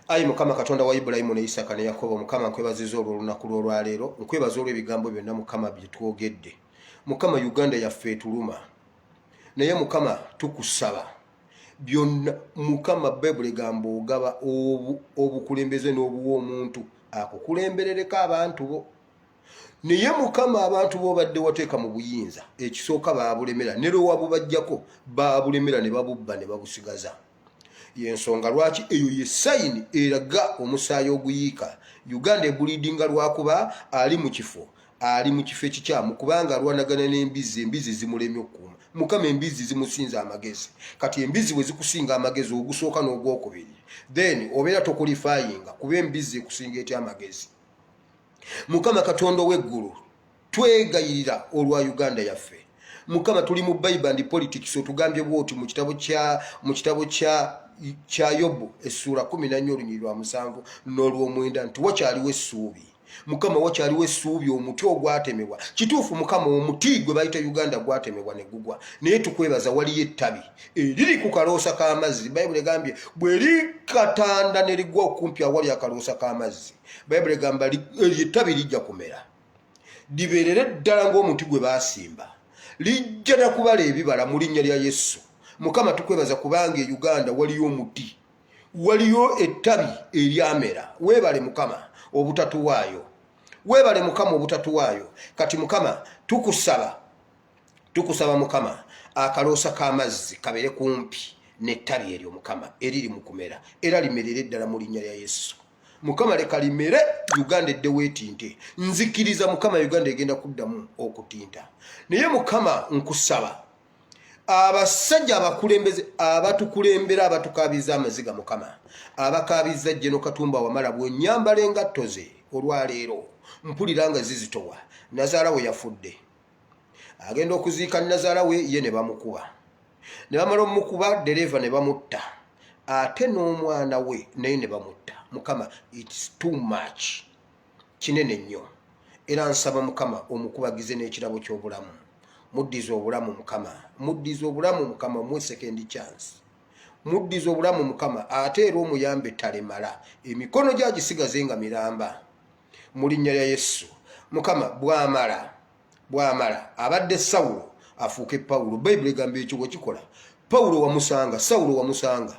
ayi Mukama Katonda wa Ibulayimu ne Isaka ne Yakobo Mukama nkwebaziza olw'olunaku lw'olwaleero nkwebaza olw'ebigambo byonna Mukama bye twogedde Mukama Uganda yaffe etuluma naye Mukama tukusaba byonna Mukama Bayibuli egamba ogaba obukulembeze n'obuwa omuntu akukulemberereko abantu bo naye mukama abantu b'obadde wateeka mu buyinza ekisooka baabulemera ne lwe wabubajjako baabulemera ne babubba ne babusigaza. Yensonga lwaki eyo ye sayini eraga omusaayi oguyiika Uganda ebuliidinga lwakuba ali mu kifo ekikyamu kubanga alwanagana n'embizi zimulemye okukuuma. Mukama embizi zimusinza amagezi, kati embizi bwe zikusinga amagezi ogusooka n'ogwokubiri then obeera tokulifayinga kuba embizi ekusinga etya amagezi. Mukama Katonda w'eggulu twegayirira olwa Uganda yaffe. Mukama tuli mu Bible and politics otugambye bwoti mu kitabo kya Yobu essura 14:7 n'olw'omwenda nti wakyaliwo essuubi. Mukama wakyaliwo essuubi omuti ogwatemebwa. Kituufu Mukama omuti gwe bayita Uganda gwatemebwa ne gugwa. Naye tukwebaza waliyo ettabi eriri ku kaloosa k'amazzi. Bayibuli egambye bwe likatanda ne ligwa okumpi awali akaloosa k'amazzi. Bayibuli egamba ettabi lijja kumera libeerere ddala ng'omuti gwe baasimba. Lijja na kubala ebibala mu linnya lya Yesu. Mukama tukwebaza kubanga e Uganda waliyo omuti, waliyo ettabi eryamera. Weebale Mukama obutatuwaayo, weebale Mukama obutatuwaayo. Kati Mukama tukusaba Mukama akaloosa k'amazzi kabeere kumpi n'ettabi eryo Mukama eriri mu kumera era limerere ddala mu linnya lya Yesu. Mukama leka limere Uganda edde weetinte. Nzikiriza Mukama Uganda egenda kuddamu okutinta. Naye Mukama nkusaba abasajja abakulembeze abatukulembera abatukabiza amaziga Mukama abakabiza Jeno Katumba Wamala bw'ennyambala engatto ze olwaleero mpulira nga zizitowa. Nazaala we yafudde, agenda okuziika Nazaala we ye ne bamukuba, ne bamala omukuba dereva ne bamutta, ate n'omwana we naye ne bamutta. Mukama it's too much, kinene nnyo. Era nsaba Mukama omukubagize n'ekirabo ky'obulamu. Muddiza obulamu Mukama, muddiza obulamu Mukama mu second chance. Muddiza obulamu Mukama ate era omuyambe talemala emikono gyagisigaze nga miramba mu linnya lya Yesu. Mukama bwamala abadde Sawulo afuuke Pawulo. Bayibuli egamba ekyo bwe kikola. Pawulo wamusanga, Sawulo wamusanga.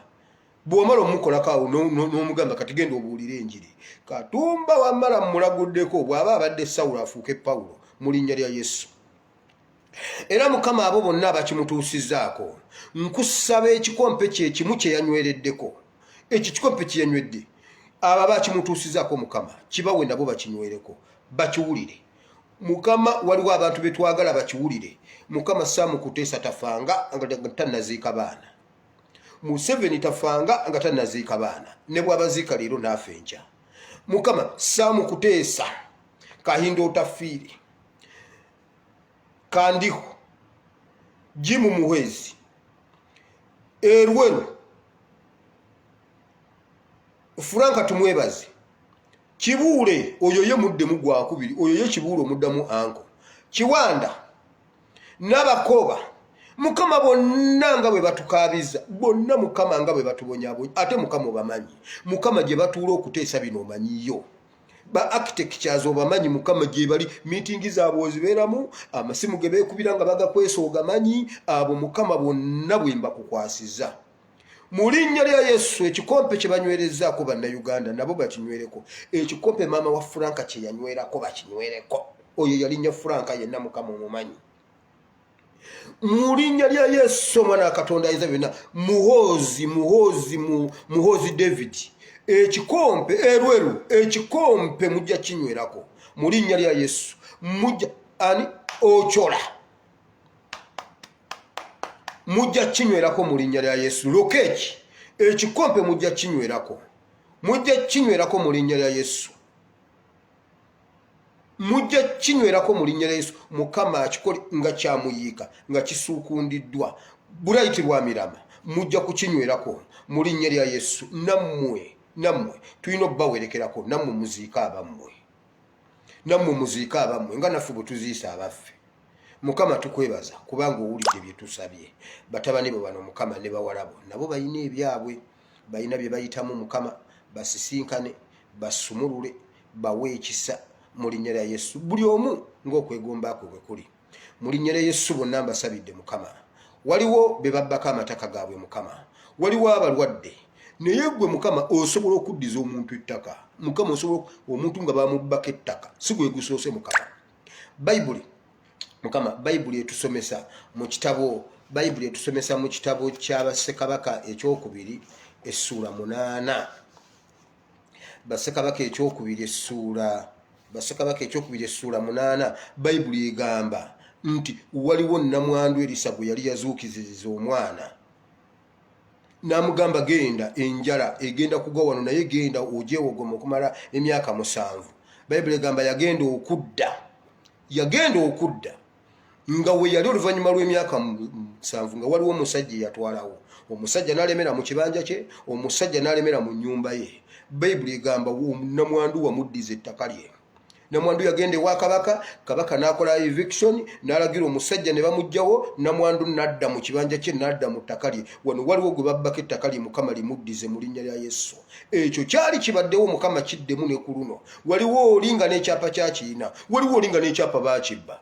Bw'omala omukolako awo n'omugamba kati genda obuulire enjiri. Katumba Wamala mulaguddeko bw'aba abadde Sawulo afuuke Pawulo mu linnya lya Yesu. Era Mukama abo bonna abakimutuusizzaako nkusaba ekikompe kye kimu kye yanywereddeko, ekyo kikompe kye yanywedde abo bakimutuusizzaako Mukama kibawe nabo bakinywereko bakiwulire. Mukama waliwo abantu betwagala bakiwulire. Mukama Saamu Kuteesa tafanga nga tannaziika baana, Museveni tafanga nga tannaziika baana, ne bw'abaziika leero naafe enkya. Mukama Saamu Kuteesa Kahindo Otafiire Kandiho Jimu Muhwezi Erweru Franka tumwebaze Kibuule oyo ye muddemu gwakubiri, oyo ye Kibuule omuddamu anko Kiwanda n'Abakoba. Mukama bonna nga bwe batukabiza, bonna Mukama nga bwe batubonyabonya, ate Mukama obamanyi. Mukama gye batuula okuteesa bino omanyiyo. Ba architectures obamanyi Mukama gye bali, meeting zaabwe ozibeeramu, amasimu ge beekubira nga bagakwesa ogamanyi. Abo Mukama bonna bwe mbakukwasiza mu linnya lya Yesu. Ekikompe kye banywerezzaako bannayuganda nabo bakinywereko. Ekikompe maama wa Franka kye yanywerako bakinywereko. Oyo yalinnya Franka yenna Mukama omumanyi. Mu linnya lya Yesu Omwana wa Katonda ayinza byonna, Muhoozi David ekikompe Erweru ekikompe mujja kinywerako mu linnya lya Yesu. Mujja ani Ochola mujja kinywerako mu linnya lya Yesu. Lokeki ekikompe mujja kinywerako mu linnya lya Yesu. Mujja kinywerako mu linnya lya Yesu. Mukama akikole nga kyamuyiika nga kisuukundiddwa Bright Lwamirama mujja kukinywerako mu linnya lya Yesu. Nammwe tulina obbawerekerako, nammwe muziika abammwe nga naffe bwe tuziisa abaffe. Mukama tukwebaza kubanga owulidde bye tusabye. Batabani bo bano Mukama ne bawalabo nabo balina ebyabwe, balina bye bayitamu Mukama, basisinkane basumulule bawe ekisa mu linnya lya Yesu. Buli omu ng'okwegomba kwe bwe kuli mu linnya lya Yesu. Bonna mbasabidde Mukama. Waliwo be babbako amataka gaabwe Mukama, waliwo abalwadde naye gwe mukama osobola okuddiza omuntu ettaka. Mukama osobola omuntu nga bamubbako ettaka si gwe gusoose mukama. Bayibuli etusomesa mu kitabo ky'Abassekabaka ekyokubiri essula 8. Bassekabaka ekyokubiri essula 8 Bayibuli egamba nti waliwo nnamwandu Erisa gwe yali yazuukiziriza omwana n'amugamba genda enjala egenda kugwa wano naye genda ogyewogoma okumala emyaka 7. Bayibuli egamba yagenda okudda nga we yali oluvannyuma lw'emyaka 7 nga waliwo omusajja eyatwalawo. Omusajja n'alemera mu kibanja kye, omusajja n'alemera mu nnyumba ye. Bayibuli egamba nnamwandu wamuddiza ettaka lye. Nnamwandu yagenda ewa kabaka n'akola eviction n'alagira omusajja ne bamugjawo. Nnamwandu n'adda mu kibanja kye n'adda mu ttaka lye. Wano waliwo gwe babbako ettaka lye Mukama limuddize mu linnya lya Yesu. Ekyo kyali kibaddewo Mukama kiddemu ne ku luno. Waliwo olinga n'ekyapa kyakiyina, waliwo olinga n'ekyapa baakibba.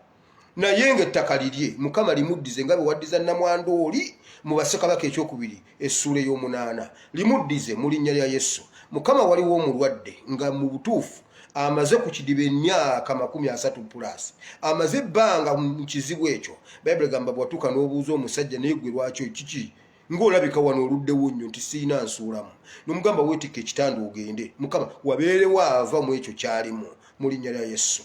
Naye ng'ettaka lirye Mukama limuddize nga bwe waddiza nnamwandu oli mu Bassekabaka ekyokubiri essula 8. Limuddize mu linnya lya Yesu. Mukama waliwo omulwadde nga mu butuufu amaze ku kidiba emyaka 30+, amaze ebbanga mu kizibu ekyo. Bayibuli egamba bwatuuka n'obuuza omusajja naye gwe lwaki kiki ng'olabika wano oluddewo nnyo nti siina nsuulamu. N'omugamba weetikka ekitanda ogende. Mukama wabeerewo ava mu ekyo kyalimu mu linnya lya Yesu.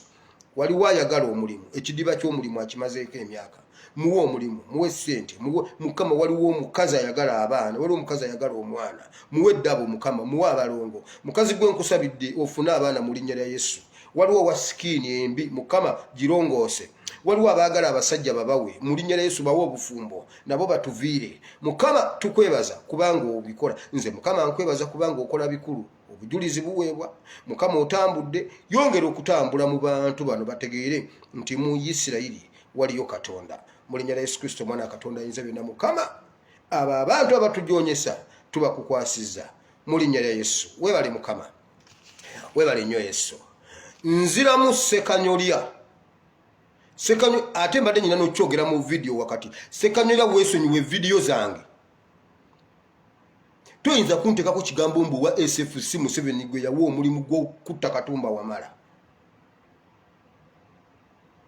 Waliwo ayagala omulimu, ekidiba ky'omulimu akimazeeko emyaka. Muwe omulimu, muwe ssente, Mukama waliwo omukazi ayagala abaana, waliwo omukazi ayagala omwana. Muwe eddabo Mukama, muwe abalongo. Mukazi gwe nkusabidde ofune abaana mu linnya lya Yesu. Waliwo wa sikiini embi Mukama girongoose. Waliwo abaagala abasajja babawe mu linnya lya Yesu, bawe obufumbo nabo batuviire. Mukama tukwebaza kubanga obikola. Nze Mukama nkwebaza kubanga okola bikulu. Obujulizi buweebwa. Mukama otambudde, yongera okutambula mu bantu bano bategeere nti mu Isirayiri waliyo Katonda. Mu linnya lya Yesu Kristo Mwana Katonda Ayinza Byonna. Mukama abo abantu abatujoonyesa tubakukwasizza mu linnya lya Yesu. Weebale Mukama, weebale nnyo Yesu. Nziramu Ssekanyolya. Ate mbadde nyina n'okyogera mu vidiyo wakati. Ssekanyolya weesonyiwe vidiyo zange. Toyinza kuntekako kigambo mbu wa SFC Museveni gwe yawa omulimu gw'okutta Katumba Wamala.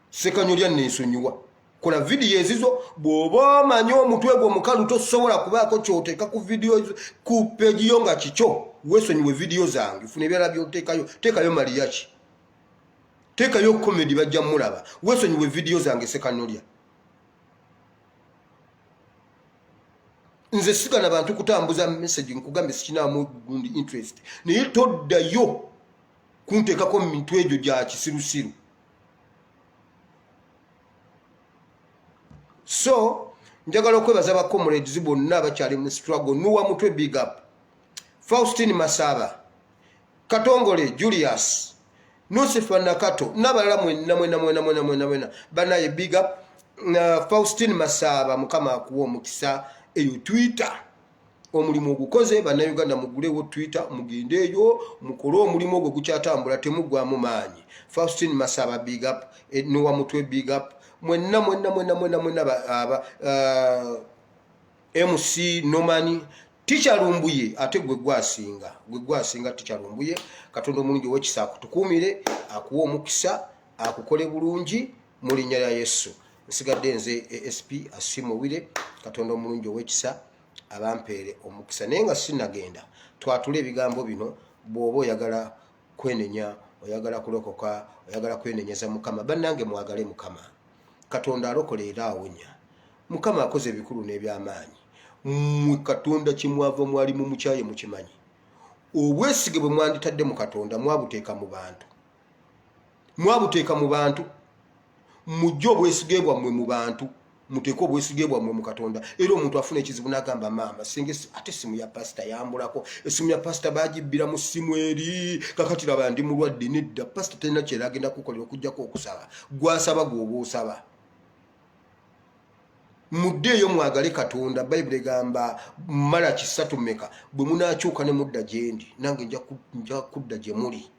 Ssekanyolya neesonyiwa. Kola vidiyo ezizo bw'oba omanyi omutwe gwo mukalu tosobola kubaako ky'oteeka ku vidiyo ku peegi yo nga kikyo. Weesonyiwe vidiyo zange. Funa ebirala by'oteekayo. Teekayo Mariaki. Teekayo komedi bajja mulaba. Weesonyiwe vidiyo zange Ssekanyolya. Nze sigana bantu kutambuza message nkugambe sikinaamu gundi interest. Naye toddayo kunteekako mu mitwe egyo gya kisirusiru. So, njagala okwebaza ba comrades bonna abakyali mu struggle. Nuwa Mutwe big up. Faustine Masaba. Katongole Julius. Nosifa Nakato. N'abalala mwena. Banaye big up. Faustine Masaba Mukama akuwa omukisa. Eyo Twitter omulimu ogukoze bannayuganda mugulewo Twitter mugende eyo mukole omulimu ogwo gukyatambula temugwamu maanyi. Faustine Masaba big up. Nuwa Mutwe big up. Mwena MC Nomani Teacher Lumbuye ate gwe gwasinga Teacher Lumbuye. Katonda omulungi w'ekisa akutukuumire akuwa omukisa akukole bulungi mu linnya lya Yesu. Nsigadde nze ASP Asimowire. Katonda omulungi ow'ekisa abampeere omukisa. Naye nga sinagenda twatula ebigambo bino bw'oba oyagala kwenenya, oyagala kulokoka, oyagala kwenenyeza Mukama. Bannange mwagale Mukama. Katonda alokola era awonya. Mukama akoze ebikulu n'ebyamaanyi. Mmwe Katonda kimwava mwali mu mukyaye mukimanyi. Obwesige bwe mwanditadde mu Katonda mwabuteeka mu bantu. Mujje obwesige bwammwe mu bantu. Muteeko obwesige bwammwe mu Katonda. Era omuntu afuna ekizibu n'agamba maama singa ate essimu ya pasita yambulako. Essimu ya pasita baagibbira mu ssimu eri. Kakati laba ndi mulwadde nedda. Pasita talina kyera agenda kukolera okuggyako okusaba. Gwasaba gw'oba osaba. Muddeeyo mwagale Katonda. Bayibuli egamba Malaki 3 bwe munaakyuka ne mudda gye ndi nange nja kudda gye muli.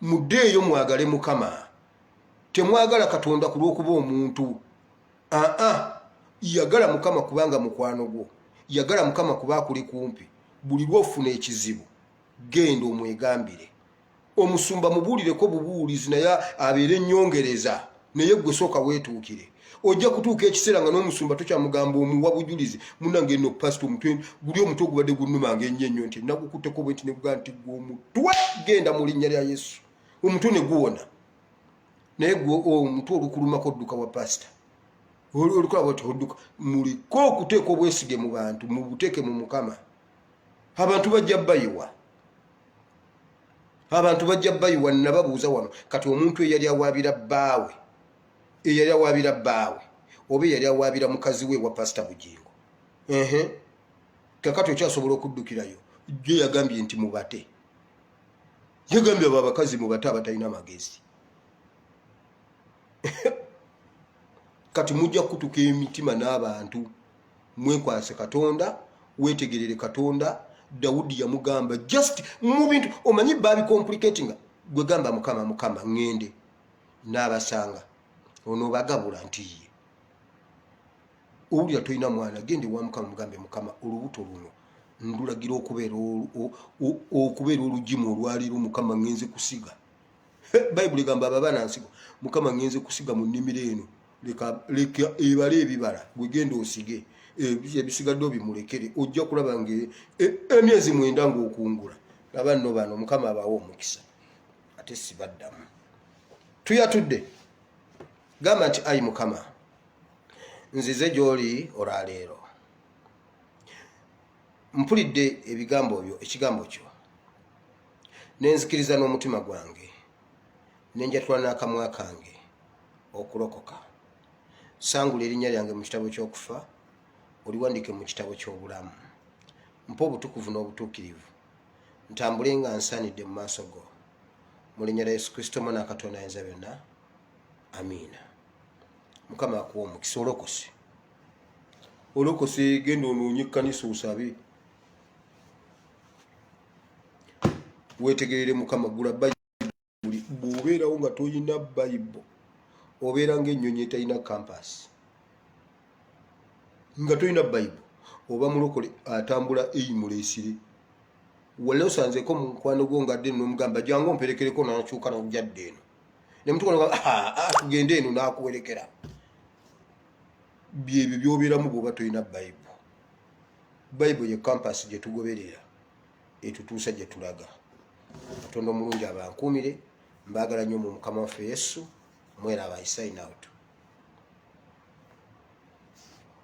Muddeeyo mwagale Mukama. Temwagala Katonda ku lw'okuba omuntu. Yagala Mukama kubanga mukwano gwo. Yagala Mukama kuba kuli kumpi. buli lwofuna ekizibu genda omwegambire omusumba mubuulireko bubuulizi naye abeere ennyongereza naye gwe sooka weetuukire ojja kutuuka ekiseera nga n'omusumba tokyamugamba omuwa bujulizi munange nno pasito omutwe guli omutwe ogubadde gunnumanga ennyo ennyo nti nagukutteko bwe nti negugaa nti gw'omutwe genda mu linnya lya Yesu omutwe ne guwona naye gwe omutwe olukulumako odduka wa pasita olukola bwati odduka muliko okuteeka obwesige mu bantu mubuteeke mu Mukama abantu bajja bayiwa nababuuza wano kati omuntu eyali awaabira bbaawe oba eyali awaabira mukazi we wa pasita Bugingo kakati okyasobola okuddukirayo ye yagambye nti mubate yagambye abo abakazi mubate abatalina magezi kati mujja kutuka emitima n'abantu mwekwase Katonda wetegerere Katonda Dawudi yamugamba just mu bintu omanyi babi complicating gwe gamba Mukama ngende n'abasanga ono bagabula nti ye owulira toyina mwana gende wa Mukama mugambe Mukama olubuto luno ndulagira okubeera olugimu olwaliro Mukama ngenze kusiga Bible gamba abaana nsigo Mukama ngenze kusiga mu nnimiro eno leka ebale ebibala gwe genda osige ebisigadde bimulekere ojja kulaba nge emyezi 9 ng'okungula abanno bano Mukama abawo omukisa ate sibaddamu tuyatudde gamba nti ayi Mukama nzize gy'oli olwaleero mpulidde ekigambo kyo nenzikiriza n'omutima gwange nenjatula n'akamwa kange okulokoka sangula erinnya lyange mu kitabo ky'okufa oliwandike mu kitabo ky'obulamu mpa obutukuvu n'obutuukirivu ntambule nga nsaanidde mu maaso go mu linnya lya Yesu Kristo Mwana Katonda ayinza byonna amiina Mukama akuwa omukisa olokose genda onoonye ekkanisa osabe weetegerere Mukama gula Bayibuli bw'obeerawo nga toyina Bayibuli obeera ng'ennyonyi etalina kampasi nga toyina Bayibuli oba mulokole atambula eyimula esire wala osanzeeko mu mukwano gwo ngadde n'omugamba jangu omperekereko n'akyuka n'ojjadde eno ne mutukola tugende eno n'akuwerekera byebyo by'obeeramu bw'oba toyina Bayibuli ye kampasi gye tugoberera etutuusa gye tulaga Katonda omulungi abankuumire mbaagala nnyo mu Mukama waffe Yesu mwera abayi sign out